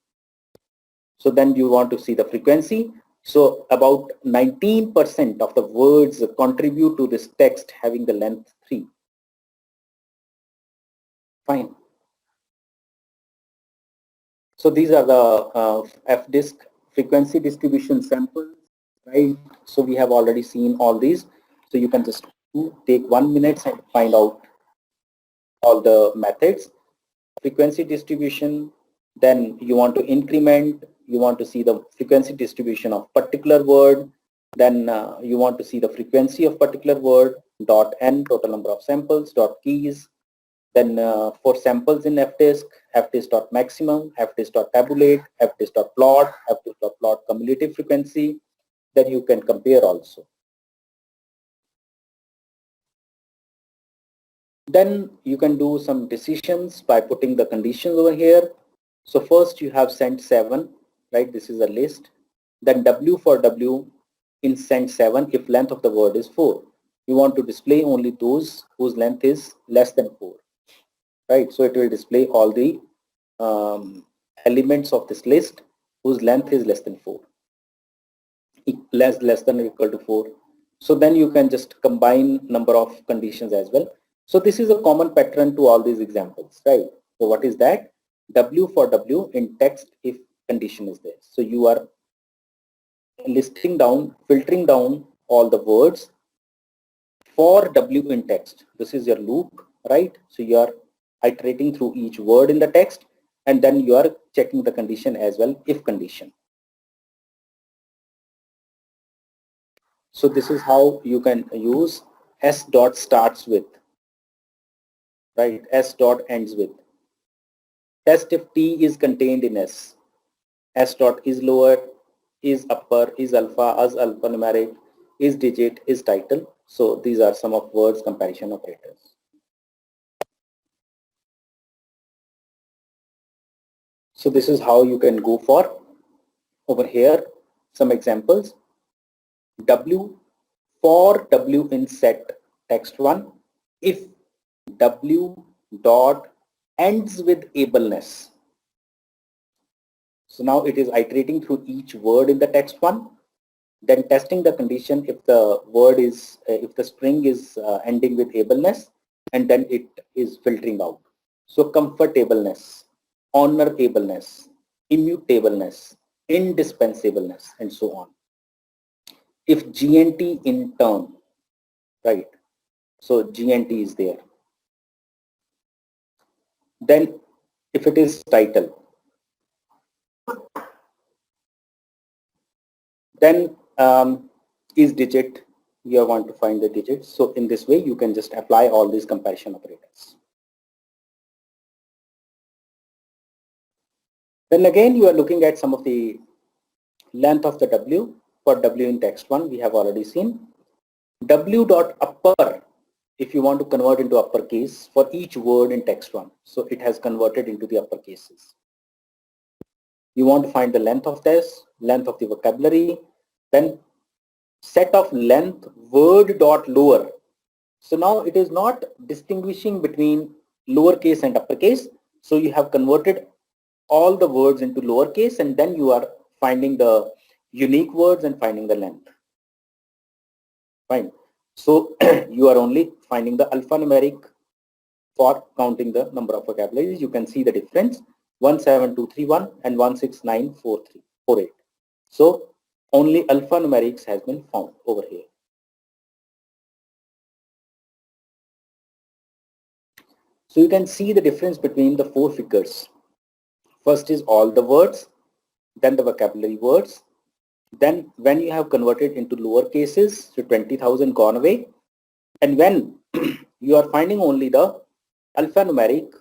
S3: So then you want to see the frequency. So about 19% of the words contribute to this text having the length 3. Fine. So these are the fdisk frequency distribution samples, right? So we have already seen all these. So you can just take 1 minute and find out all the methods. Frequency distribution, then you want to increment, you want to see the frequency distribution of particular word, then you want to see the frequency of particular word, dot n, total number of samples, dot keys, then for samples in fdisk, fdisk.maximum, fdisk.tabulate, fdisk.plot, fdisk.plot cumulative frequency, then you can compare also. Then you can do some decisions by putting the conditions over here. So first you have sent 7, right? This is a list. Then W for W in sent 7 if length of the word is 4. You want to display only those whose length is less than 4. right? So it will display all the elements of this list whose length is less than 4, less than or equal to 4. So then you can just combine number of conditions as well. So this is a common pattern to all these examples, right? So what is that? W for W in text if condition is there. So you are listing down, filtering down all the words for W in text. This is your loop, right? So you are iterating through each word in the text, and then you are checking the condition as well, if condition. So this is how you can use S dot starts with, right? S dot ends with. Test if T is contained in S. S dot is lower, is upper, is alpha, is alphanumeric, is digit, is title. So these are some of words comparison operators. So this is how you can go for over here some examples. W for W in set text 1 if W dot ends with ableness. So now it is iterating through each word in the text 1, then testing the condition if the word is if the string is ending with ableness, and then it is filtering out. So comfortableness, honorableness, immutableness, indispensableness, and so on. If GNT in term, right? So GNT is there. Then if it is title, then is digit, you want to find the digits. So in this way, you can just apply all these comparison operators. Then again, you are looking at some of the length of the W. For W in text 1, we have already seen. W dot upper, if you want to convert into uppercase for each word in text 1. So it has converted into the upper cases. You want to find the length of this, length of the vocabulary, then set of length word dot lower. So now it is not distinguishing between lowercase and uppercase. So you have converted all the words into lowercase, and then you are finding the unique words and finding the length. Fine. So you are only finding the alphanumeric for counting the number of vocabularies. You can see the difference, 17231 and 16948. So only alphanumerics has been found over here. So you can see the difference between the 4 figures. First is all the words, then the vocabulary words. Then when you have converted into lower cases, so 20,000 gone away. And when you are finding only the alphanumeric,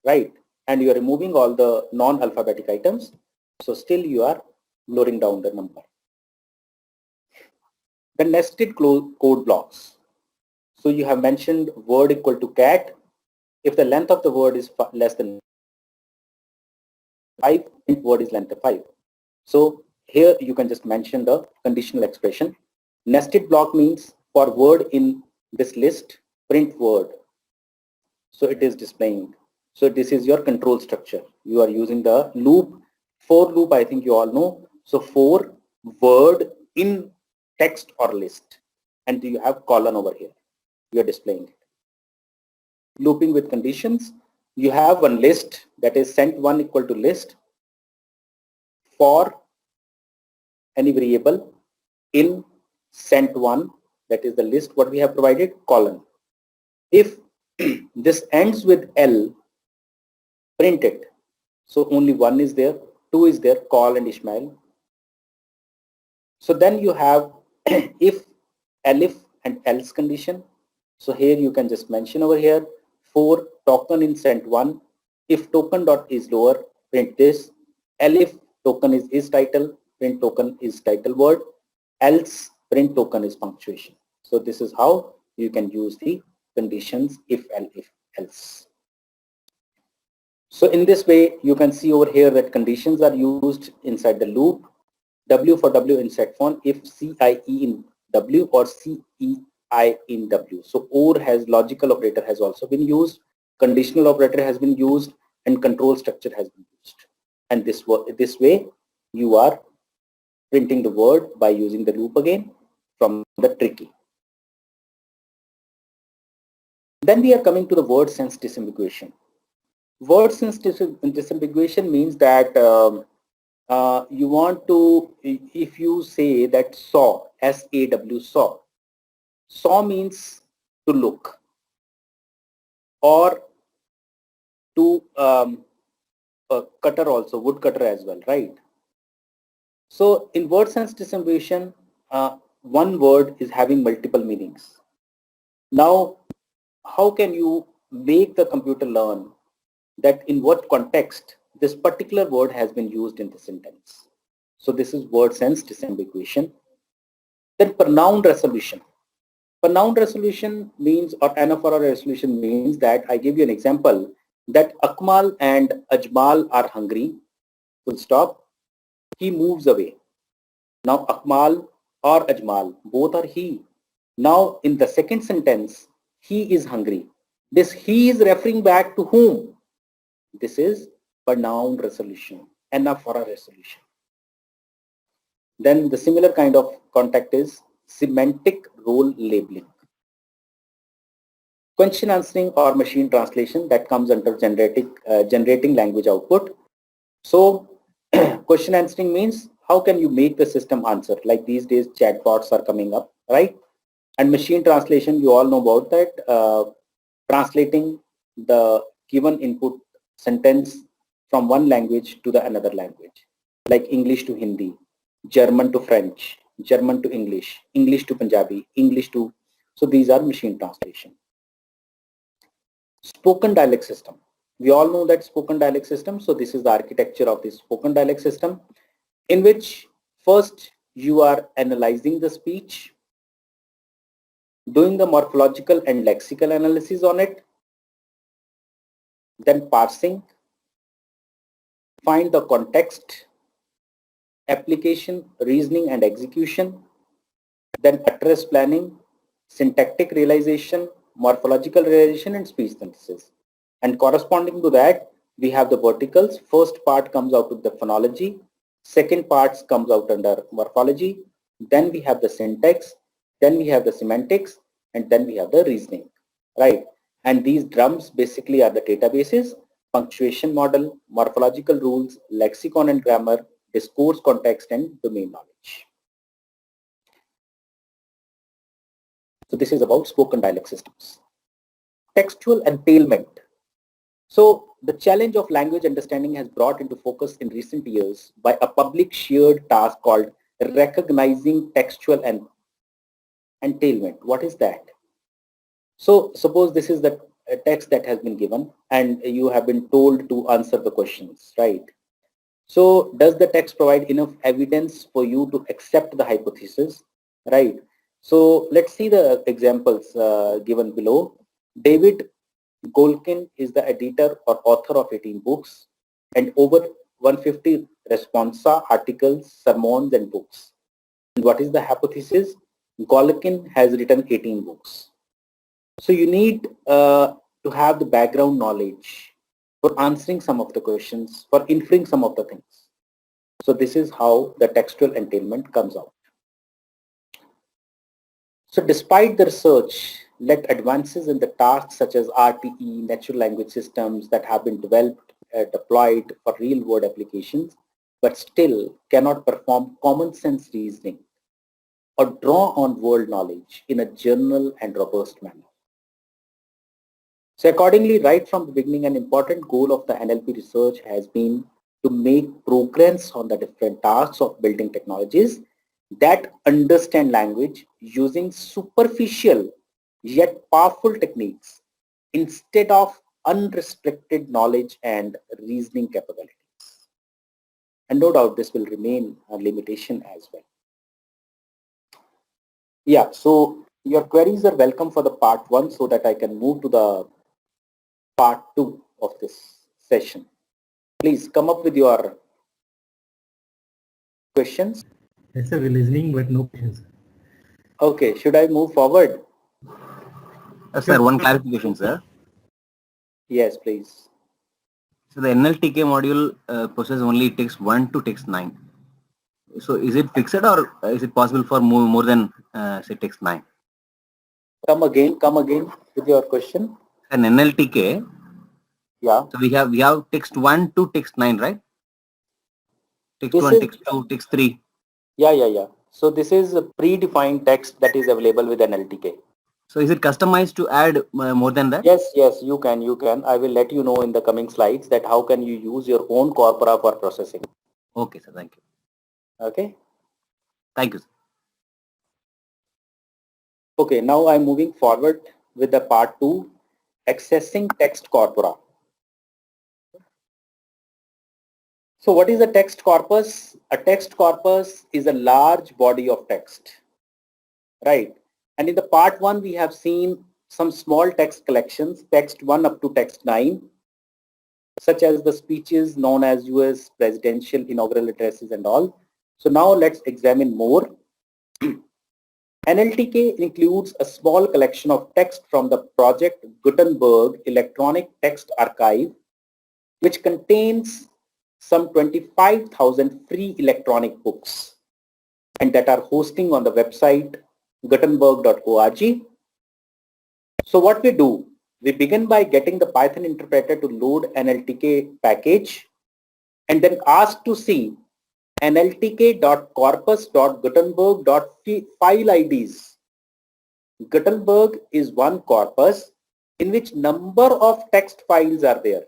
S3: right, and you are removing all the non-alphabetic items, so still you are lowering down the number. The nested code blocks. So you have mentioned word equal to cat. If the length of the word is less than 5, word is length of 5. So here you can just mention the conditional expression. Nested block means for word in this list, print word. So it is displaying. So this is your control structure. You are using the loop, for loop, I think you all know. So for word in text or list, and you have colon over here. You are displaying it. Looping with conditions. You have one list, that is sent1 equal to list for any variable in sent1, that is the list what we have provided, colon. If this ends with L, print it. So only 1 is there, 2 is there, call and Ishmael. So then you have if, elif and else condition. So here you can just mention over here for token in sent1, if token dot is lower, print this. Elif token is title, print token is title word, else print token is punctuation. So this is how you can use the conditions if else. So in this way, you can see over here that conditions are used inside the loop. W for W in set1 if CIE in W or CEI in W. So OR has logical operator has also been used. conditional operator has been used, and control structure has been used. And this way you are printing the word by using the loop again from the tree key. Then we are coming to the word sense disambiguation. Word sense disambiguation means that you want to, if you say that saw, S-A-W, saw means to look or to cutter also, wood cutter as well, right? So in word sense disambiguation, one word is having multiple meanings. Now, how can you make the computer learn that in what context this particular word has been used in the sentence? So this is word sense disambiguation. Then pronoun resolution. Pronoun resolution means, or anaphora resolution means that I give you an example that Akmal and Ajmal are hungry, full stop. He moves away. Now Akmal or Ajmal, both are he. Now in the second sentence, he is hungry. This he is referring back to whom? This is pronoun resolution, anaphora resolution. Then the similar kind of context is semantic role labeling. Question answering or machine translation, that comes under generating language output. So question answering means how can you make the system answer? Like these days chatbots are coming up, right? And machine translation, you all know about that, translating the given input sentence from one language to the another language, like English to Hindi, German to French, German to English, English to Punjabi, English to, so these are machine translation. Spoken dialect system. We all know that spoken dialect system. So this is the architecture of this spoken dialect system, in which first you are analyzing the speech, doing the morphological and lexical analysis on it, then parsing, find the context, application, reasoning and execution, then address planning, syntactic realization, morphological realization and speech synthesis. And corresponding to that, we have the verticals. First part comes out with the phonology, second part comes out under morphology, then we have the syntax, then we have the semantics, and then we have the reasoning, right? And these drums basically are the databases, punctuation model, morphological rules, lexicon and grammar, discourse context, and domain knowledge. So this is about spoken dialect systems. Textual entailment. So the challenge of language understanding has brought into focus in recent years by a public shared task called recognizing textual entailment. What is that? So suppose this is the text that has been given and you have been told to answer the questions, right? So does the text provide enough evidence for you to accept the hypothesis, right? So let's see the examples given below. David Golkin is the editor or author of 18 books and over 150 responsa, articles, sermons and books. And what is the hypothesis? Golkin has written 18 books. So you need to have the background knowledge for answering some of the questions, for inferring some of the things. So this is how the textual entailment comes out. So despite the research-led advances in the tasks such as RTE, natural language systems that have been developed, deployed for real-world applications, but still cannot perform common sense reasoning or draw on world knowledge in a general and robust manner. So accordingly, right from the beginning, an important goal of the NLP research has been to make progress on the different tasks of building technologies that understand language using superficial yet powerful techniques instead of unrestricted knowledge and reasoning capabilities. And no doubt this will remain a limitation as well. Yeah, so your queries are welcome for the part 1 so that I can move to the part 2 of this session. Please come up with your questions.
S4: Yes, sir, we're listening, but no questions.
S3: Okay, should I move forward?
S5: Sir, one clarification, sir.
S3: Yes, please.
S5: So the NLTK module process only takes 1 to text 9. So is it fixed or is it possible for more than say text 9?
S3: Come again with your question.
S5: An NLTK.
S3: Yeah.
S5: So we have text 1 to text 9, right? Text
S3: This
S5: 1,
S3: is,
S5: text 2, text 3.
S3: yeah. So this is a predefined text that is available with NLTK.
S5: So is it customized to add more than that?
S3: Yes, you can. I will let you know in the coming slides that how can you use your own corpora for processing.
S5: Okay, sir. Thank you.
S3: Okay.
S5: Thank you, sir.
S3: Okay, now I'm moving forward with the part 2, accessing text corpora. So what is a text corpus? A text corpus is a large body of text, right? And in the part 1, we have seen some small text collections, text 1 up to text 9, such as the speeches known as US presidential inaugural addresses and all. So now let's examine more. NLTK includes a small collection of text from the Project Gutenberg Electronic Text Archive, which contains some 25,000 free electronic books and that are hosting on the website gutenberg.org. So what we do, we begin by getting the Python interpreter to load NLTK package and then ask to see nltk.corpus.gutenberg.file IDs. Gutenberg is one corpus in which number of text files are there.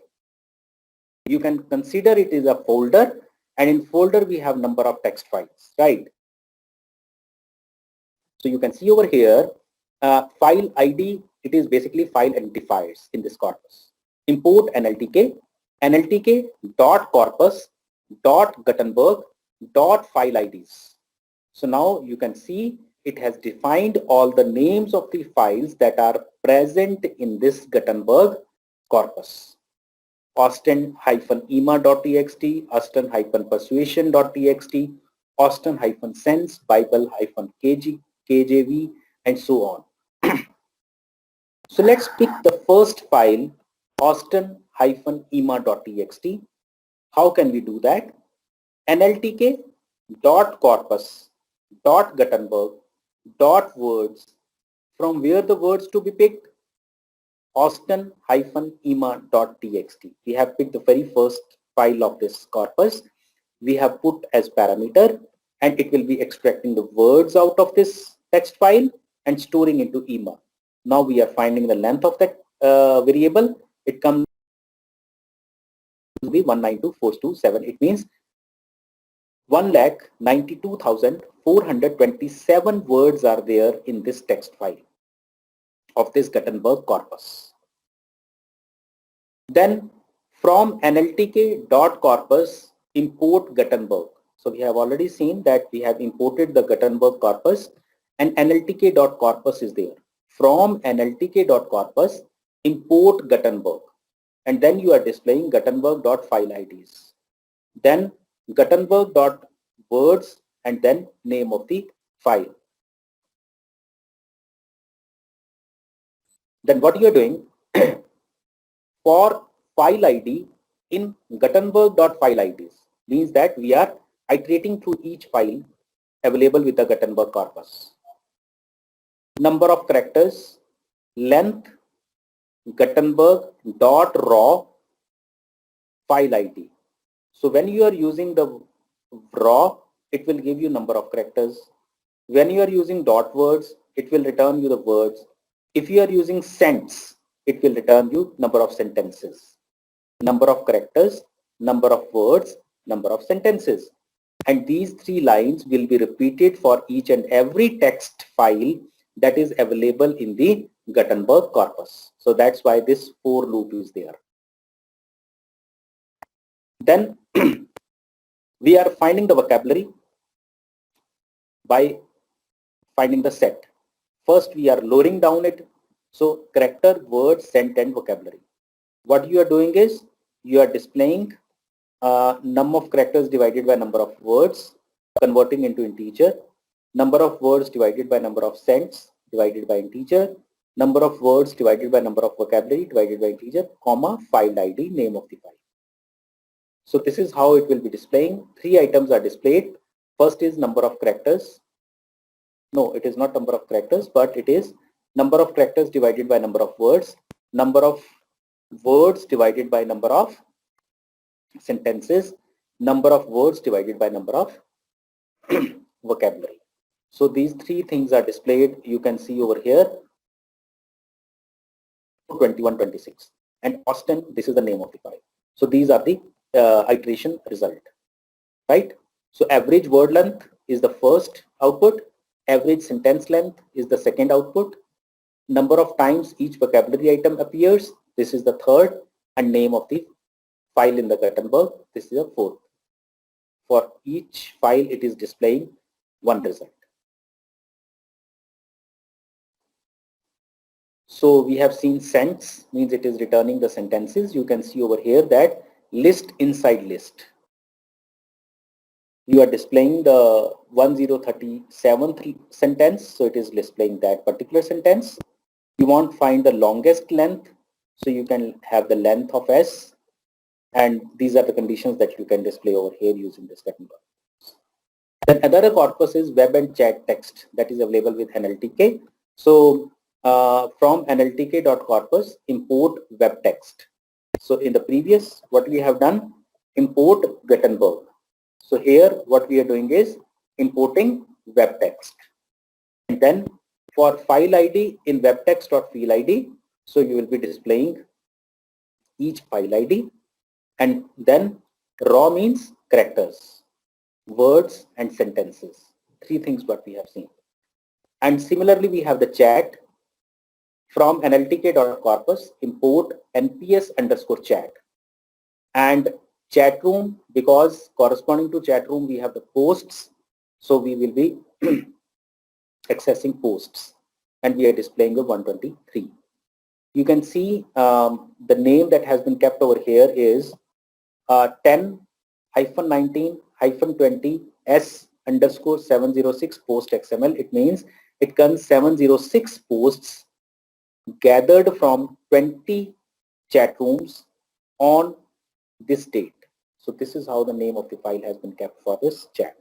S3: You can consider it is a folder, and in folder we have number of text files, right? So you can see over here, file ID, it is basically file identifiers in this corpus. Import NLTK, nltk.corpus.gutenberg.file IDs. So now you can see it has defined all the names of the files that are present in this Gutenberg corpus. Austin-ema.txt, Austin-persuasion.txt, Austin-sense, Bible-KJV, and so on. So let's pick the first file, Austin-ema.txt. How can we do that? nltk.corpus.gutenberg.words, from where the words to be picked? Austin-ema.txt. We have picked the very first file of this corpus. We have put as parameter, and it will be extracting the words out of this text file and storing into ema. Now we are finding the length of that variable. It comes to be 192,427. It means 1,92,427 words are there in this text file of this Gutenberg corpus. Then from nltk.corpus import Gutenberg. So we have already seen that we have imported the Gutenberg corpus and nltk.corpus is there. From nltk.corpus import Gutenberg, and then you are displaying Gutenberg.file IDs. Then Gutenberg.words and then name of the file. Then what you are doing for file ID in Gutenberg.file IDs means that we are iterating through each file available with the Gutenberg corpus. Number of characters, length, Gutenberg.raw file ID. So when you are using the raw, it will give you number of characters. When you are using .words, it will return you the words. If you are using sense, it will return you number of sentences. Number of characters, number of words, number of sentences. And these three lines will be repeated for each and every text file that is available in the Gutenberg corpus. So that's why this for loop is there. Then we are finding the vocabulary by finding the set. First we are lowering down it. So character, word, sent, and vocabulary. What you are doing is you are displaying number of characters divided by number of words, converting into integer, number of words divided by number of cents divided by integer, number of words divided by number of vocabulary divided by integer, comma, file ID, name of the file. So this is how it will be displaying. 3 items are displayed. First is number of characters. No, it is not number of characters, but it is number of characters divided by number of words, number of words divided by number of sentences, number of words divided by number of vocabulary. So these 3 things are displayed. You can see over here 2126, and Austin, this is the name of the file. So these are the iteration result, right? So average word length is the first output, average sentence length is the second output, number of times each vocabulary item appears, this is the third, and name of the file in the Gutenberg, this is the fourth. For each file it is displaying one result. So we have seen sents, means it is returning the sentences. You can see over here that list inside list. You are displaying the 1037th sentence, so it is displaying that particular sentence. You want to find the longest length, so you can have the length of S, and these are the conditions that you can display over here using this Gutenberg. Then another corpus is web and chat text that is available with NLTK. So from nltk.corpus, import web text. So in the previous, what we have done, import Gutenberg. So here what we are doing is importing web text. And then for file ID in web text.fileid, so you will be displaying each file ID, and then raw means characters, words and sentences. 3 things what we have seen. And similarly we have the chat. From nltk.corpus, import nps_chat, and chat room, because corresponding to chat room we have the posts, so we will be accessing posts, and we are displaying a 123. You can see the name that has been kept over here is 10-19-20 s_706 post XML. It means it contains 706 posts gathered from 20 chat rooms on this date. So this is how the name of the file has been kept for this chat.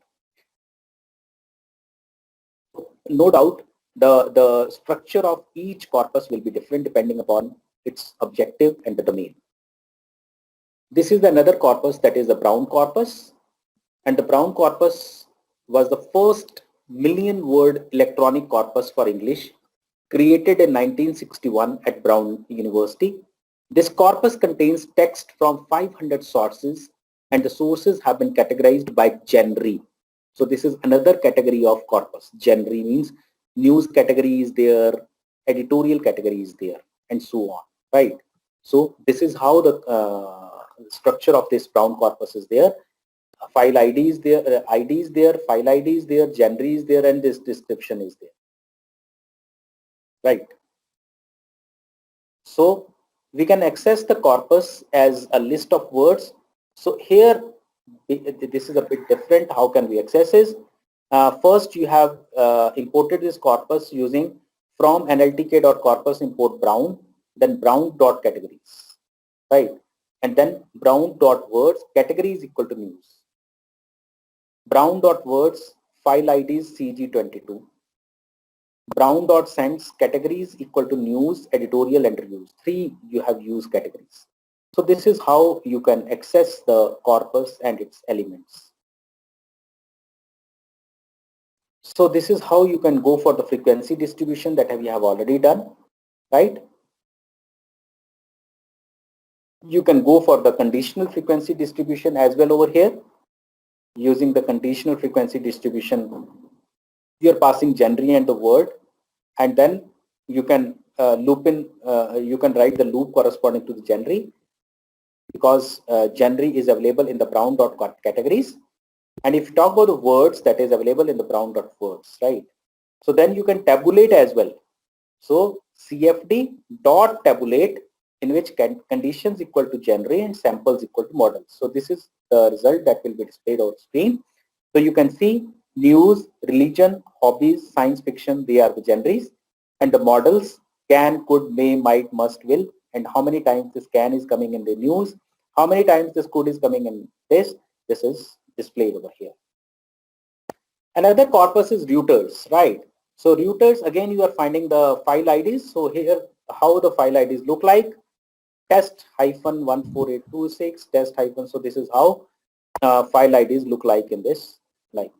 S3: No doubt the structure of each corpus will be different depending upon its objective and the domain. This is another corpus, that is the Brown corpus, and the Brown corpus was the first million-word electronic corpus for English, created in 1961 at Brown University. This corpus contains text from 500 sources, and the sources have been categorized by genre. So this is another category of corpus. Genre means news category is there, editorial category is there, and so on, right? So this is how the structure of this Brown corpus is there. File ID is there, ID is there, file ID is there, genre is there, and this description is there, right? So we can access the corpus as a list of words. So here this is a bit different. How can we access this? First you have imported this corpus using from nltk.corpus import Brown, then Brown.categories, right? And then Brown.words, category is equal to news. Brown.words, file ID is CG22. Brown.sends, categories equal to news, editorial, and reviews. 3 you have used categories. So this is how you can access the corpus and its elements. So this is how you can go for the frequency distribution that we have already done, right? You can go for the conditional frequency distribution as well over here. Using the conditional frequency distribution, you're passing genre and the word, and then you can loop in, you can write the loop corresponding to the genre, because genre is available in the Brown.categories. And if you talk about the words, that is available in the Brown.words, right? So then you can tabulate as well. So CFD.tabulate, in which conditions equal to genre and samples equal to models. So this is the result that will be displayed on screen. So you can see news, religion, hobbies, science fiction, they are the genres, and the models can, could, may, might, must, will, and how many times this can is coming in the news, how many times this could is coming in this. This is displayed over here. Another corpus is routers, right? So routers, again, you are finding the file IDs. So here, how the file IDs look like. Test-14826, test-. So this is how file IDs look like in this line.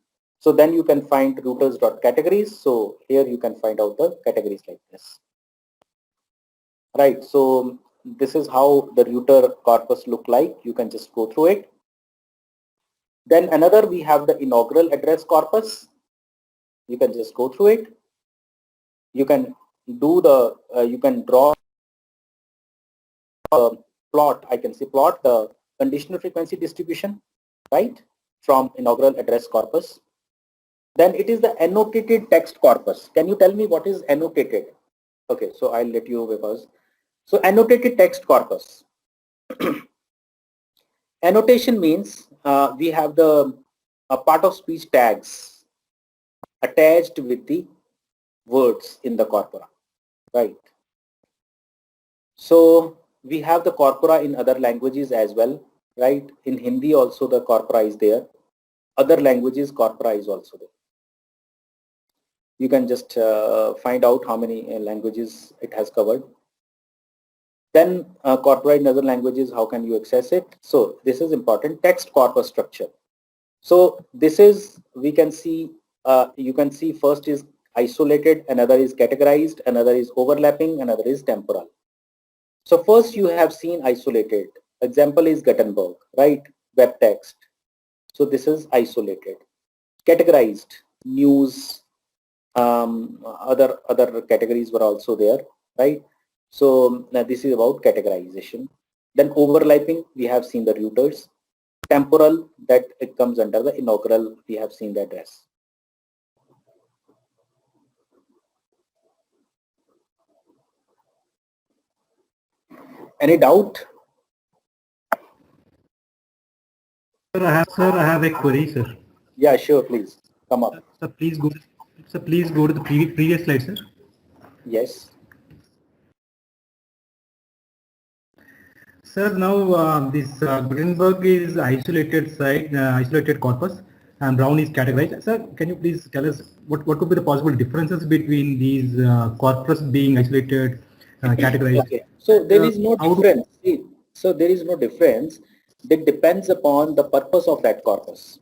S3: So then you can find routers.categories. So here you can find out the categories like this. Right. So this is how the router corpus look like. You can just go through it. Then another, we have the inaugural address corpus. You can just go through it. You can do the, you can draw a plot. I can say plot the conditional frequency distribution, right, from inaugural address corpus. Then it is the annotated text corpus. Can you tell me what is annotated? Okay, so I'll let you because, so annotated text corpus. Annotation means we have the part of speech tags attached with the words in the corpora, right? So we have the corpora in other languages as well, right? In Hindi also the corpora is there. Other languages corpora is also there. You can just find out how many languages it has covered. Then corpora in other languages, how can you access it? So this is important, text corpus structure. So this is, we can see, you can see first is isolated, another is categorized, another is overlapping, another is temporal. So first you have seen isolated. Example is Gutenberg, right? Web text. So this is isolated. Categorized, news, other categories were also there, right? So now this is about categorization. Then overlapping, we have seen the routers. Temporal, that it comes under the inaugural, we have seen the address. Any doubt?
S4: Sir, I have a query, sir.
S3: Yeah, sure, please come up.
S4: Sir, please go to the previous slide, sir.
S3: Yes.
S4: Sir, now this Gutenberg is isolated site, isolated corpus, and Brown is categorized. Sir, can you please tell us what could be the possible differences between these corpus being isolated, categorized?
S3: Okay. So there is no difference. See, so there is no difference. That depends upon the purpose of that corpus.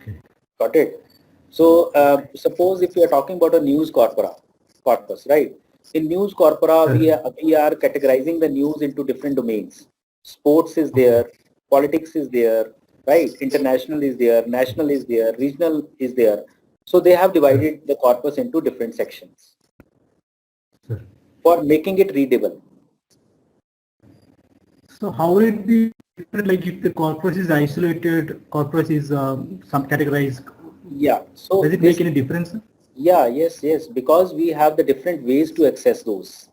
S4: Okay.
S3: Got it? So suppose if you are talking about a news corpus, right? In news corpora, we are categorizing the news into different domains. Sports is there, politics is there, right? International is there, national is there, regional is there. So they have divided the corpus into different sections for making it readable.
S4: So how will it be different, like if the corpus is isolated, corpus is some categorized?
S3: Yeah. So
S4: does it make any difference?
S3: Yeah, yes, because we have the different ways to access those.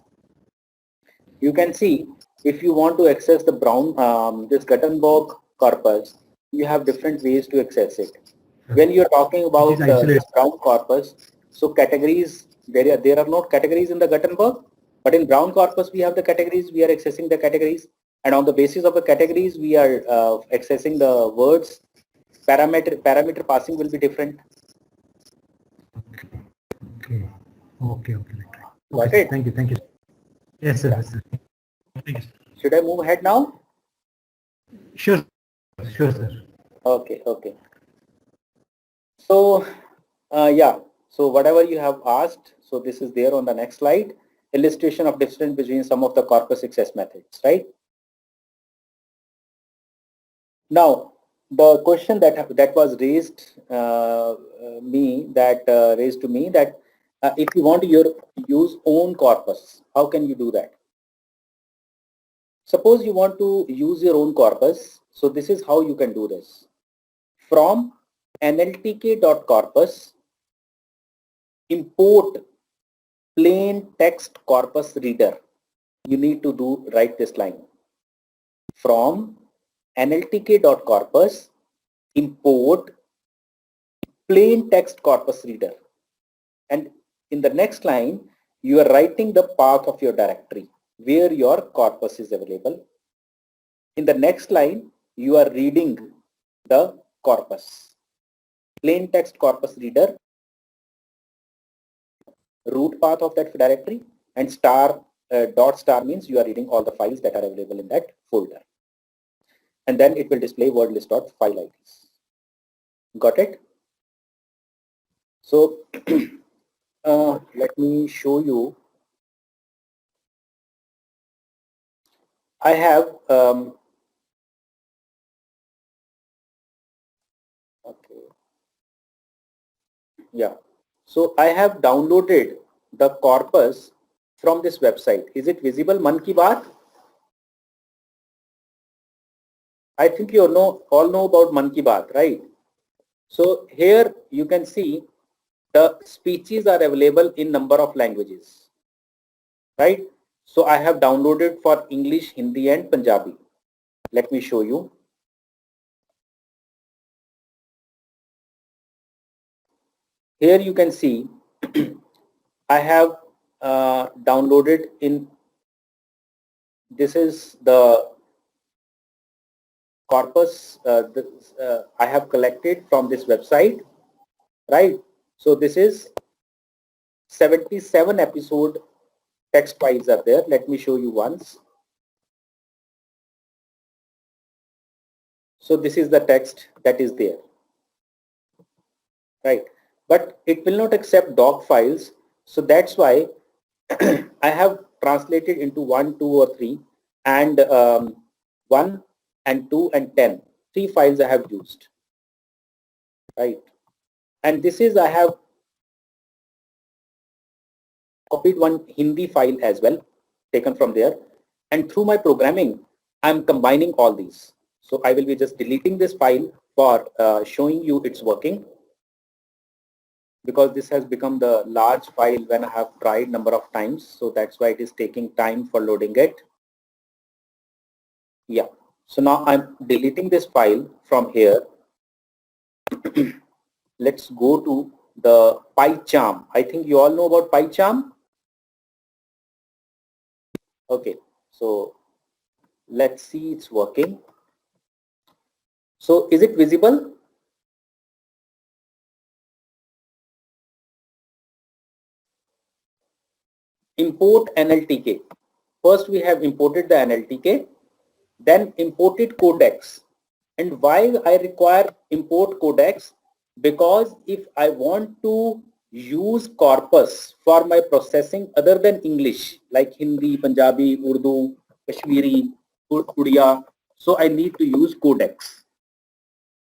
S3: You can see if you want to access the Brown, this Gutenberg corpus, you have different ways to access it. When you're talking about the Brown corpus, so categories, there are no categories in the Gutenberg, but in Brown corpus we have the categories, we are accessing the categories, and on the basis of the categories we are accessing the words. Parameter passing will be different.
S4: Okay.
S3: Got it?
S4: Thank you. Yes, sir. Yes, sir. Thank you, sir.
S3: Should I move ahead now?
S4: Sure, sir.
S3: Okay. So, yeah. So whatever you have asked, so this is there on the next slide. Illustration of difference between some of the corpus access methods, right? Now, the question that was raised to me that if you want to use own corpus, how can you do that? Suppose you want to use your own corpus. So this is how you can do this. From nltk.corpus, import plain text corpus reader. You need to write this line. From nltk.corpus, import plain text corpus reader. And in the next line, you are writing the path of your directory where your corpus is available. In the next line, you are reading the corpus. Plain text corpus reader, root path of that directory, and star dot star means you are reading all the files that are available in that folder. And then it will display word list dot file IDs. Got it? So let me show you. I have okay, yeah. So I have downloaded the corpus from this website. Is it visible? Man Ki Baat? I think you all know about Man Ki Baat, right? So here you can see the speeches are available in number of languages, right? So I have downloaded for English, Hindi and Punjabi. Let me show you. Here you can see I have downloaded in, this is the corpus I have collected from this website, right? So this is 77 episode text files are there. Let me show you once. So this is the text that is there, right? But it will not accept doc files. So that's why I have translated into 1, 2 or 3 and 1 and 2 and 10. 3 files I have used, right? And this is, I have copied one Hindi file as well, taken from there. And through my programming, I'm combining all these. So I will be just deleting this file for showing you it's working, because this has become the large file when I have tried number of times. So that's why it is taking time for loading it. Yeah. So now I'm deleting this file from here. Let's go to the PyCharm. I think you all know about PyCharm. Okay. So let's see it's working. So is it visible? Import NLTK. First we have imported the NLTK, then imported codecs. And why I require import codecs? Because if I want to use corpus for my processing other than English, like Hindi, Punjabi, Urdu, Kashmiri, Odia, so I need to use codecs.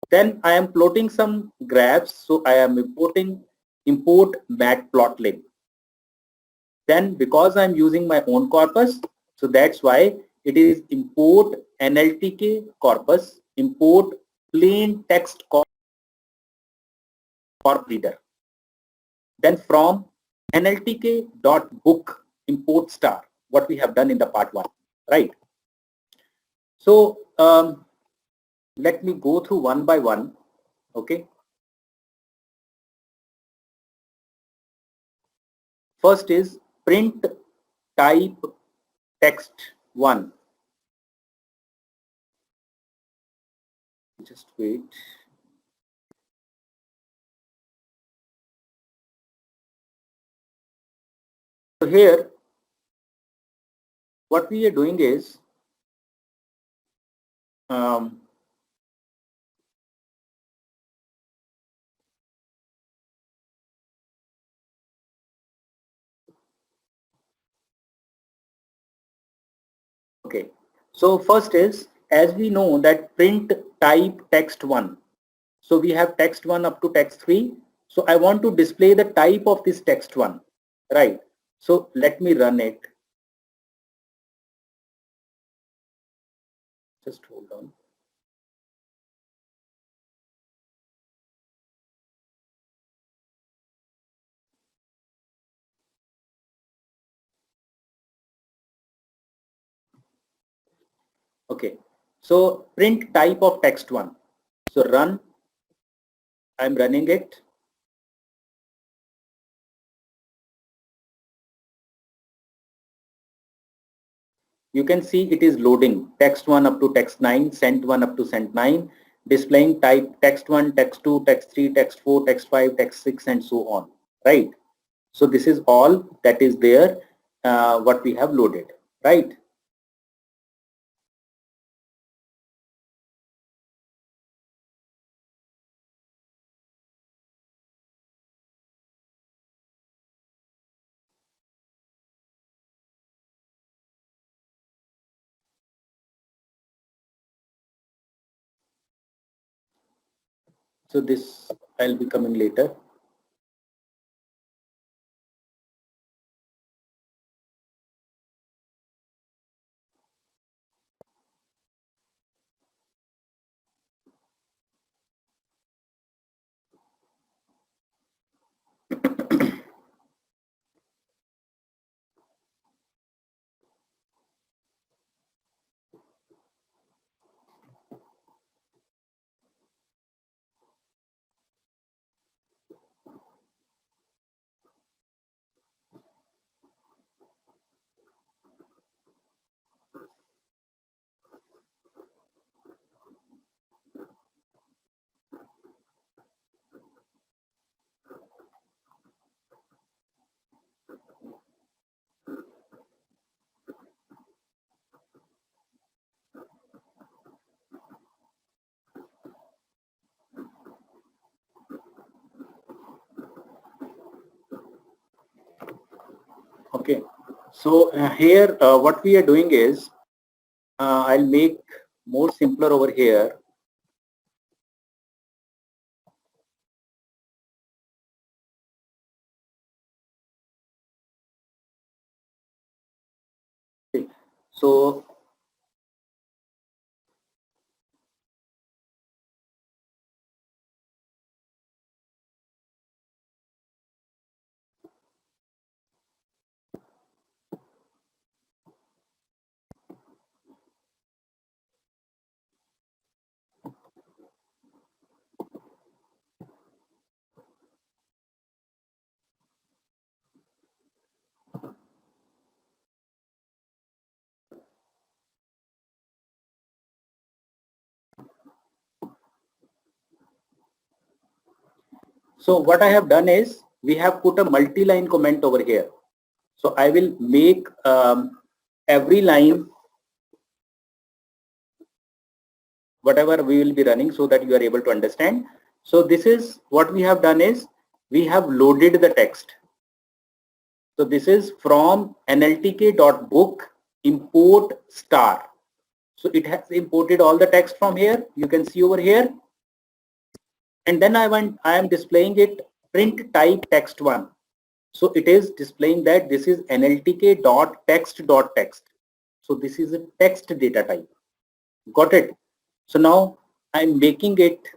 S3: Then I am plotting some graphs, so I am importing import matplotlib. Then because I'm using my own corpus, so that's why it is import NLTK corpus, import plain text corp reader. Then from NLTK.book import star, what we have done in the part 1, right? So let me go through one by one, okay? First is print type text 1. Just wait. So here, what we are doing is okay. So first is, as we know that print type text 1. So we have text 1 up to text 3. So I want to display the type of this text 1, right? So let me run it. Just hold on. Okay. So print type of text 1. So run. I'm running it. you can see it is loading text 1 up to text 9, sent 1 up to sent 9, displaying type text 1, text 2, text 3, text 4, text 5, text 6, and so on, right? So this is all that is there, what we have loaded, right? So this I'll be coming later. Okay, so here what we are doing is I'll make more simpler over here. So what I have done is we have put a multi-line comment over here. So I will make every line whatever we will be running so that you are able to understand. So this is what we have done is we have loaded the text. So this is from nltk.book import star. So it has imported all the text from here. You can see over here. And then I am displaying it print type text1. So it is displaying that this is nltk.text.text. So this is a text data type. Got it? So now I'm making it,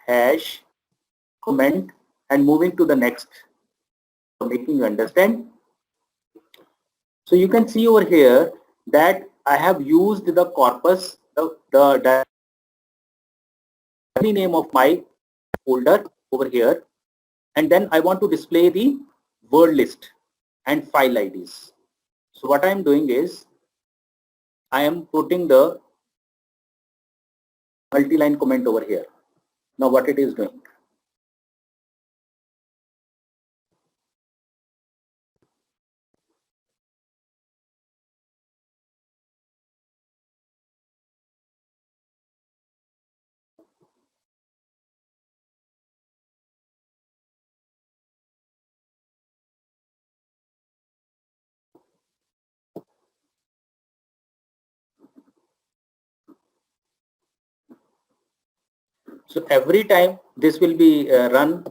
S3: hash comment and moving to the next, so making you understand. So you can see over here that I have used the corpus, the name of my folder over here, and then I want to display the word list and file IDs. So what I am doing is I am putting the multi-line comment over here. Now what it is doing? So every time this will be run,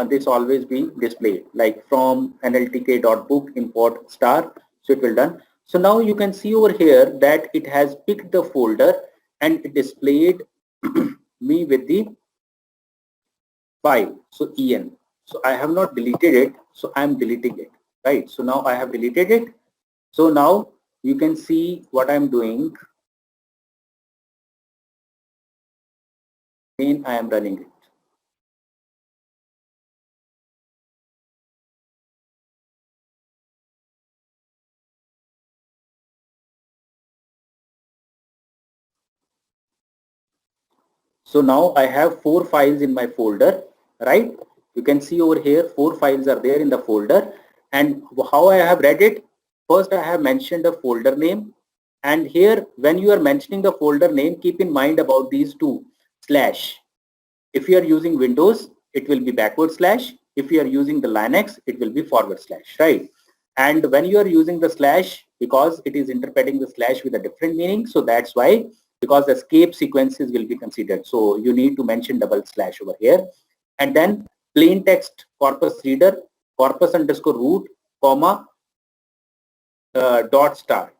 S3: this always be displayed like from nltk.book import star. So it will done. So now you can see over here that it has picked the folder and it displayed me with the file. So en. So I have not deleted it. So I am deleting it. Right. So now I have deleted it. So now you can see what I am doing. When I am running it. So now I have 4 files in my folder, right? You can see over here 4 files are there in the folder, and how I have read it. First I have mentioned the folder name, and here when you are mentioning the folder name, keep in mind about these two slash. If you are using Windows, it will be backward slash. If you are using the Linux, it will be forward slash, right? And when you are using the slash, because it is interpreting the slash with a different meaning, so that's why, because escape sequences will be considered. So you need to mention double slash over here. And then plain text corpus reader, corpus underscore root, comma, dot star.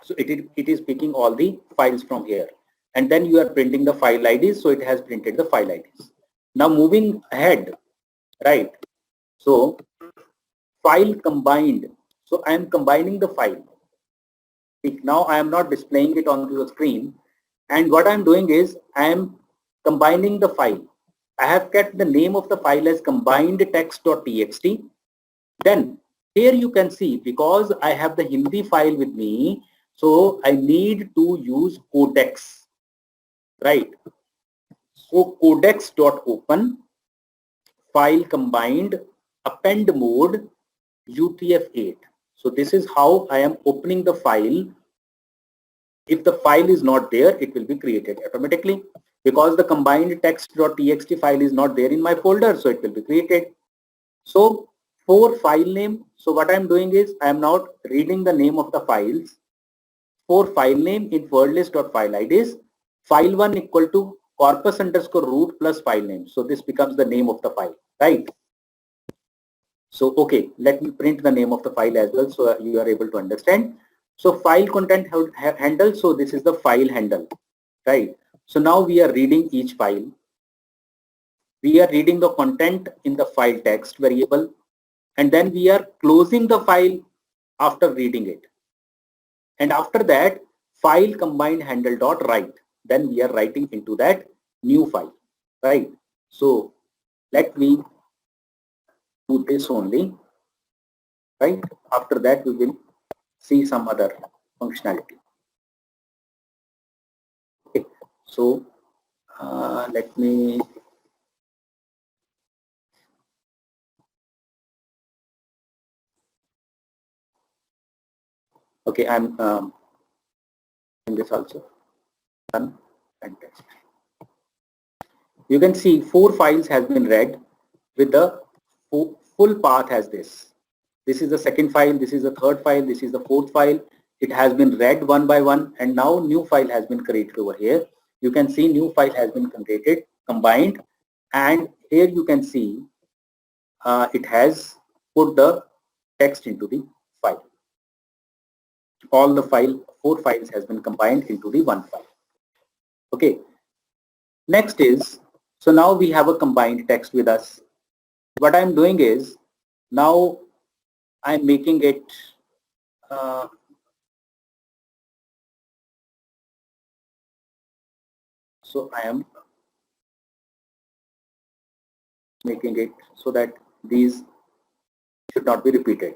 S3: So it is picking all the files from here. And then you are printing the file IDs, so it has printed the file IDs. Now moving ahead, right? So file combined. So I am combining the file. Now I am not displaying it on the screen. And what I am doing is I am combining the file. I have kept the name of the file as combined text.txt. Then here you can see, because I have the Hindi file with me, so I need to use codex, right? So codex.open file combined append mode UTF-8. So this is how I am opening the file. If the file is not there, it will be created automatically, because the combined text.txt file is not there in my folder, so it will be created. So for file name, so what I'm doing is I'm now reading the name of the files. For file name in word list.file IDs, file 1 equal to corpus underscore root plus file name. So this becomes the name of the file, right? So okay, let me print the name of the file as well, so you are able to understand. So file content handle, so this is the file handle, right? So now we are reading each file. We are reading the content in the file text variable, and then we are closing the file after reading it. And after that, file combined handle dot write. Then we are writing into that new file, right? So let me do this only, right? After that, we will see some other functionality. Okay, so let me okay, I'm in this also done and test. You can see 4 files has been read with the full path as this. This is the second file, this is the third file, this is the fourth file. It has been read one by one, and now new file has been created over here. You can see new file has been created, combined, and here you can see it has put the text into the file. All the 4 files has been combined into the one file. Okay. Next is, so now we have a combined text with us. What I'm doing is, now I'm making it so I am making it so that these should not be repeated.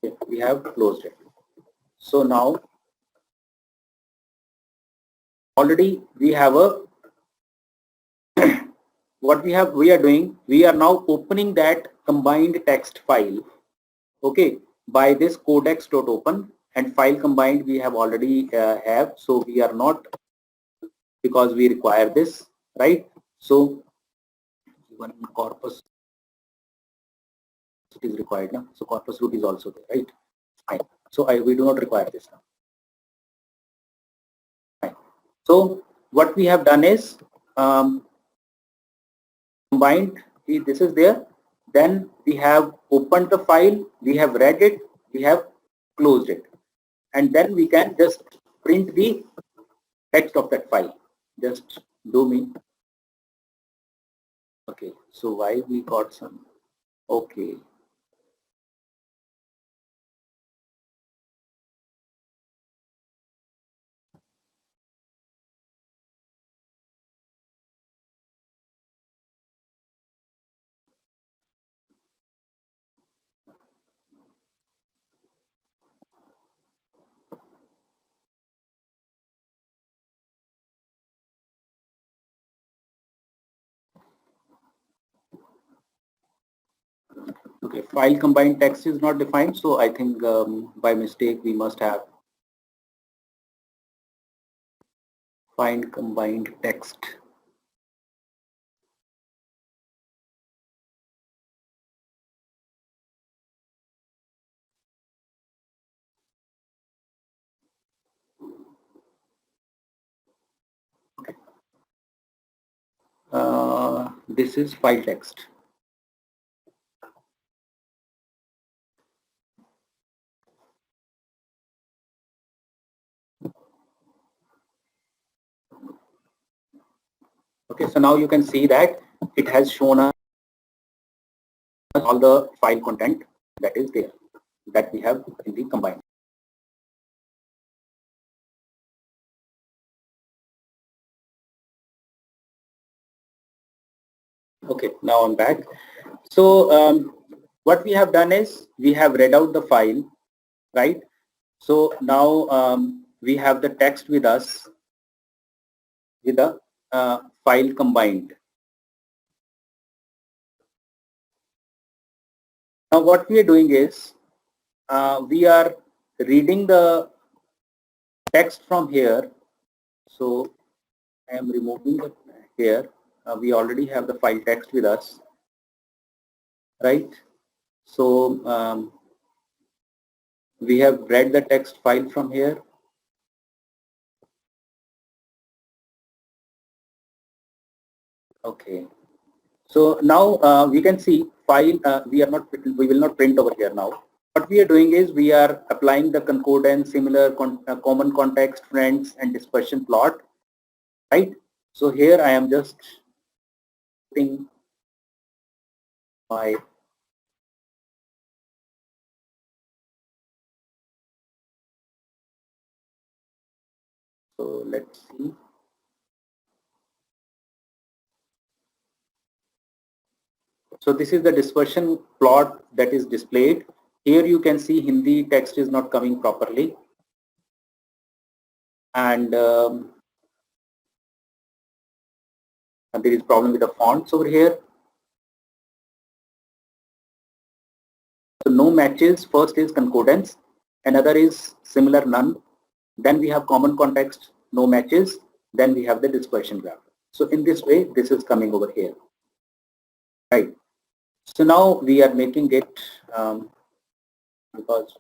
S3: Okay, we have closed it. So now already we have a what we are doing, we are now opening that combined text file, okay, by this codex.open, and file combined we have already have, so we are not, because we require this, right? So even corpus is required now, so corpus root is also there, right? Fine. So we do not require this now. Fine. So what we have done is combined, this is there, then we have opened the file, we have read it, we have closed it, and then we can just print the text of that file. Just do me. Okay, so why we got some, okay. Okay, file combined text is not defined, so I think by mistake we must have find combined text. This is file text. Okay, so now you can see that it has shown us all the file content that is there, that we have in the combined. Okay, now I'm back. So what we have done is we have read out the file, right? So now we have the text with us with the file combined. Now what we are doing is we are reading the text from here. So I am removing it here. We already have the file text with us, right? So we have read the text file from here. Okay. So now we can see file. We will not print over here now. What we are doing is we are applying the concordance, similar, common context, friends, and dispersion plot, right? So here I am just putting my let's see. So this is the dispersion plot that is displayed. Here you can see Hindi text is not coming properly. And there is problem with the fonts over here. So no matches. First is concordance. Another is similar, none. Then we have common context, no matches. Then we have the dispersion graph. So in this way, this is coming over here. Right. So now we are making it because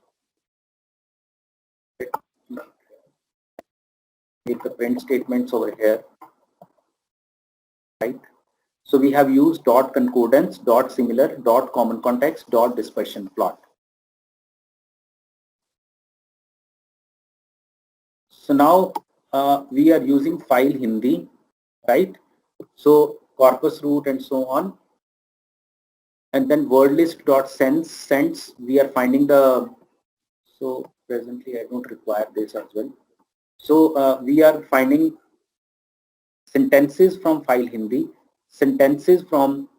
S3: make the print statements over here, right? So we have used dot concordance, dot similar, dot common context, dot dispersion plot. So now we are using file Hindi, right? So corpus root and so on. And then word list dot sense we are finding the, so presently I don't require this as well. So we are finding sentences from file Hindi, sentences from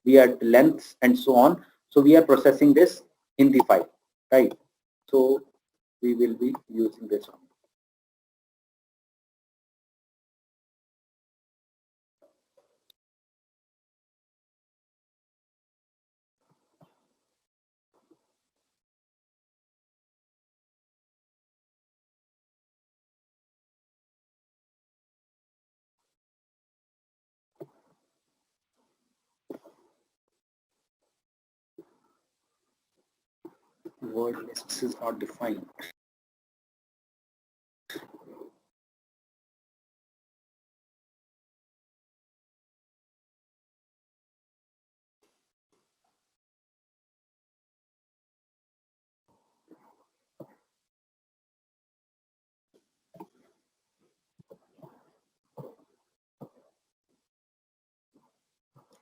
S3: we are lengths and so on. So we are processing this Hindi file, right? So we will be using this one. Word lists is not defined.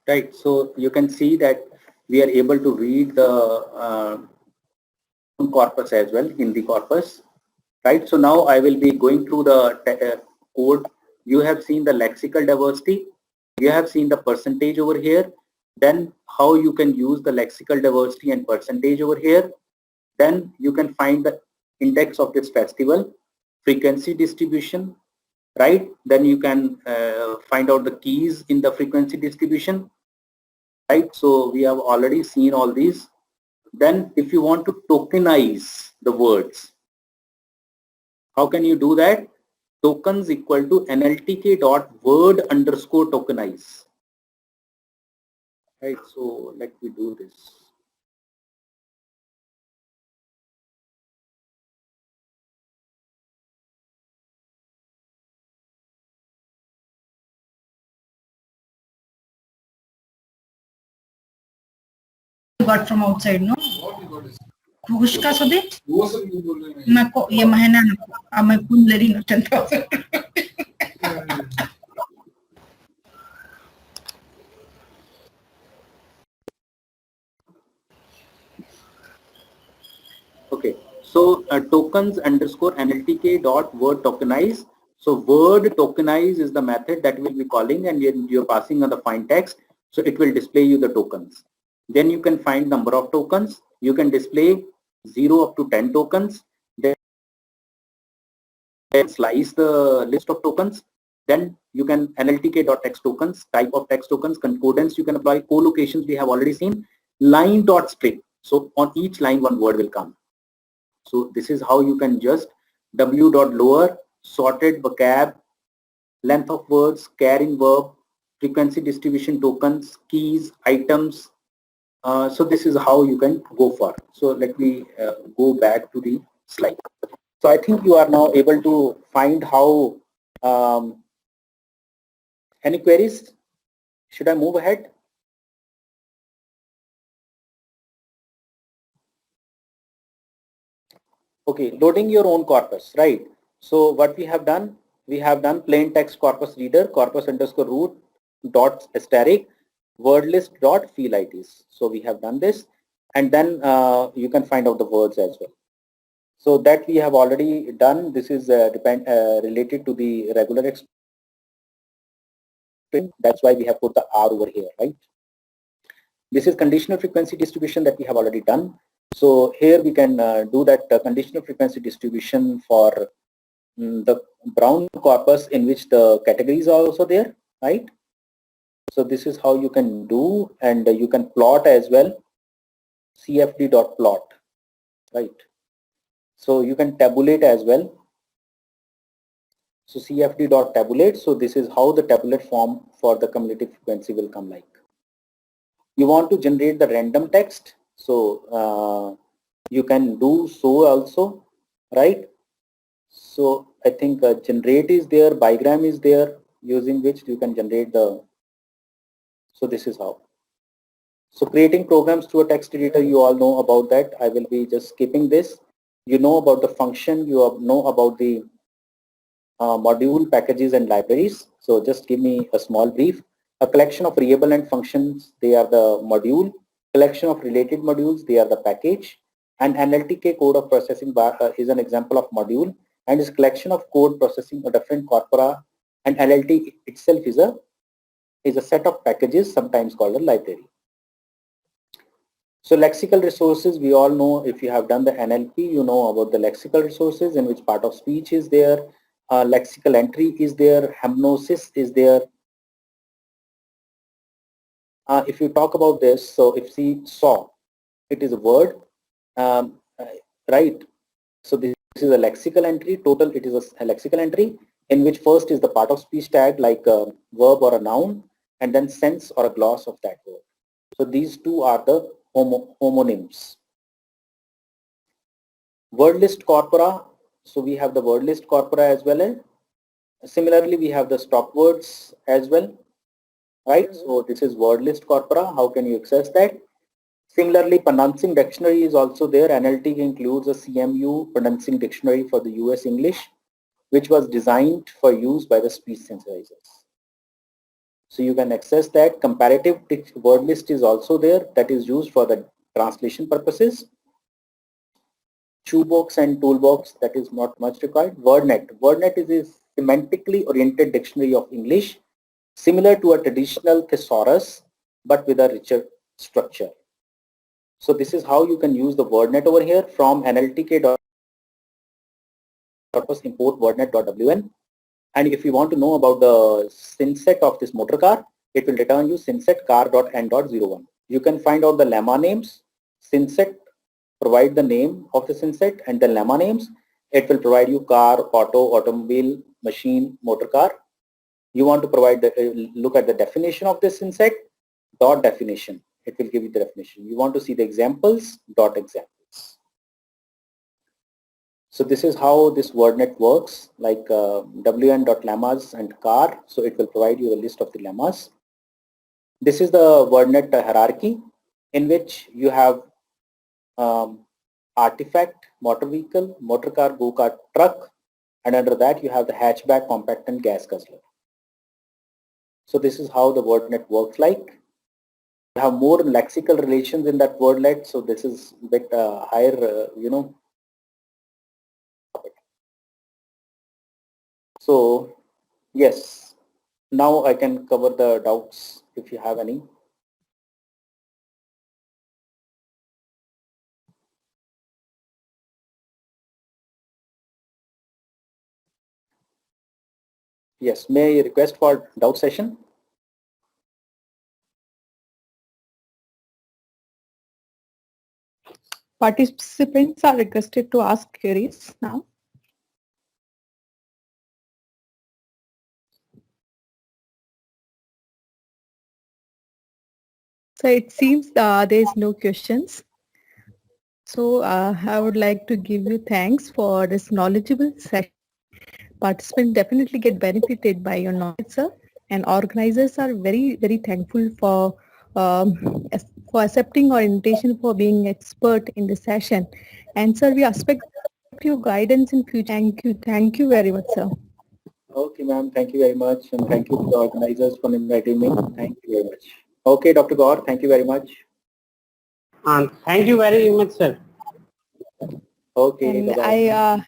S3: Right, so you can see that we are able to read the corpus as well, Hindi corpus, right? So now I will be going through the code. You have seen the lexical diversity. You have seen the percentage over here. Then how you can use the lexical diversity and percentage over here. Then you can find the index of this festival, frequency distribution, right? Then you can find out the keys in the frequency distribution, right? So we have already seen all these. Then if you want to tokenize the words, how can you do that? Tokens equal to NLTK dot word underscore tokenize. Right, so let me do this.
S2: got from outside, no? घूस का सदे मैं को ये महीना ना मैं कुल ले रही 10,000
S3: Okay, so tokens underscore NLTK dot word tokenize. So word tokenize is the method that we'll be calling, and you're passing on the fine text. So it will display you the tokens. Then you can find number of tokens. You can display 0 up to 10 tokens. Then slice the list of tokens. Then you can NLTK.text tokens, type of text tokens, concordance you can apply, co-locations we have already seen, line.string. So on each line one word will come. So this is how you can just w.lower, sorted vocab, length of words, char in verb, frequency distribution tokens, keys, items. So this is how you can go for. So let me go back to the slide. So I think you are now able to find how, any queries? Should I move ahead? Okay, loading your own corpus, right? So what we have done plain text corpus reader, corpus underscore root dot asterisk word list dot field IDs. So we have done this, and then you can find out the words as well. So that we have already done. This is related to the regular expression. That's why we have put the R over here, right? This is conditional frequency distribution that we have already done. So here we can do that conditional frequency distribution for the brown corpus in which the categories are also there, right? So this is how you can do, and you can plot as well, cfd.plot, right? So you can tabulate as well. So cfd.tabulate. So this is how the tabulate form for the cumulative frequency will come like. You want to generate the random text. So you can do so also, right? So I think generate is there, bigram is there, using which you can generate the, so this is how. So creating programs through a text editor, you all know about that. I will be just skipping this. You know about the function, you know about the module, packages and libraries. So just give me a small brief. A collection of variable and functions, they are the module. Collection of related modules, they are the package. And NLTK code of processing bar is an example of module, and is collection of code processing a different corpora, and NLT itself is a set of packages, sometimes called a library. So lexical resources, we all know, if you have done the NLP, you know about the lexical resources, in which part of speech is there, lexical entry is there, hemnosis is there. If you talk about this, so if see saw, it is a word, right? So this is a lexical entry. Total, it is a lexical entry in which first is the part of speech tag like a verb or a noun, and then sense or a gloss of that word. So these two are the homonyms. Word list corpora. So we have the word list corpora as well. Similarly, we have the stop words as well, right? So this is word list corpora. How can you access that? Similarly, pronouncing dictionary is also there. NLT includes a CMU pronouncing dictionary for the US English, which was designed for use by the speech sensitizers. So you can access that. Comparative word list is also there, that is used for the translation purposes. Shoebox and toolbox, that is not much required. WordNet. WordNet is a semantically oriented dictionary of English, similar to a traditional thesaurus, but with a richer structure. So this is how you can use the WordNet over here. From NLTK import wordnet.wn. And if you want to know about the synset of this motor car, it will return you synset car.n.01. You can find out the lemma names. Synset provide the name of the synset and the lemma names. It will provide you car, auto, automobile, machine, motor car. You want to provide the look at the definition of this synset, dot definition. It will give you the definition. You want to see the examples, dot examples. So this is how this WordNet works, like wn.lemmas and car. So it will provide you a list of the lemmas. This is the WordNet hierarchy in which you have artifact, motor vehicle, motor car, go-kart, truck, and under that you have the hatchback, compact, and gas guzzler. So this is how the WordNet works like. You have more lexical relations in that wordlet, so this is a bit higher, So yes, now I can cover the doubts if you have any. Yes, may I request for doubt session?
S1: Participants are requested to ask queries now. So it seems there is no questions. So I would like to give you thanks for this knowledgeable session. Participants definitely get benefited by your knowledge, sir. And organizers are very, very thankful for accepting our invitation for being expert in the session. And sir, we expect your guidance in future. Thank you very much, sir.
S3: Okay, ma'am. Thank you very much, and thank you to the organizers for inviting me. Thank you very much. Okay, Dr. Gaur, thank you very much.
S6: And thank you very much, sir.
S3: Okay,
S1: And
S3: bye-bye.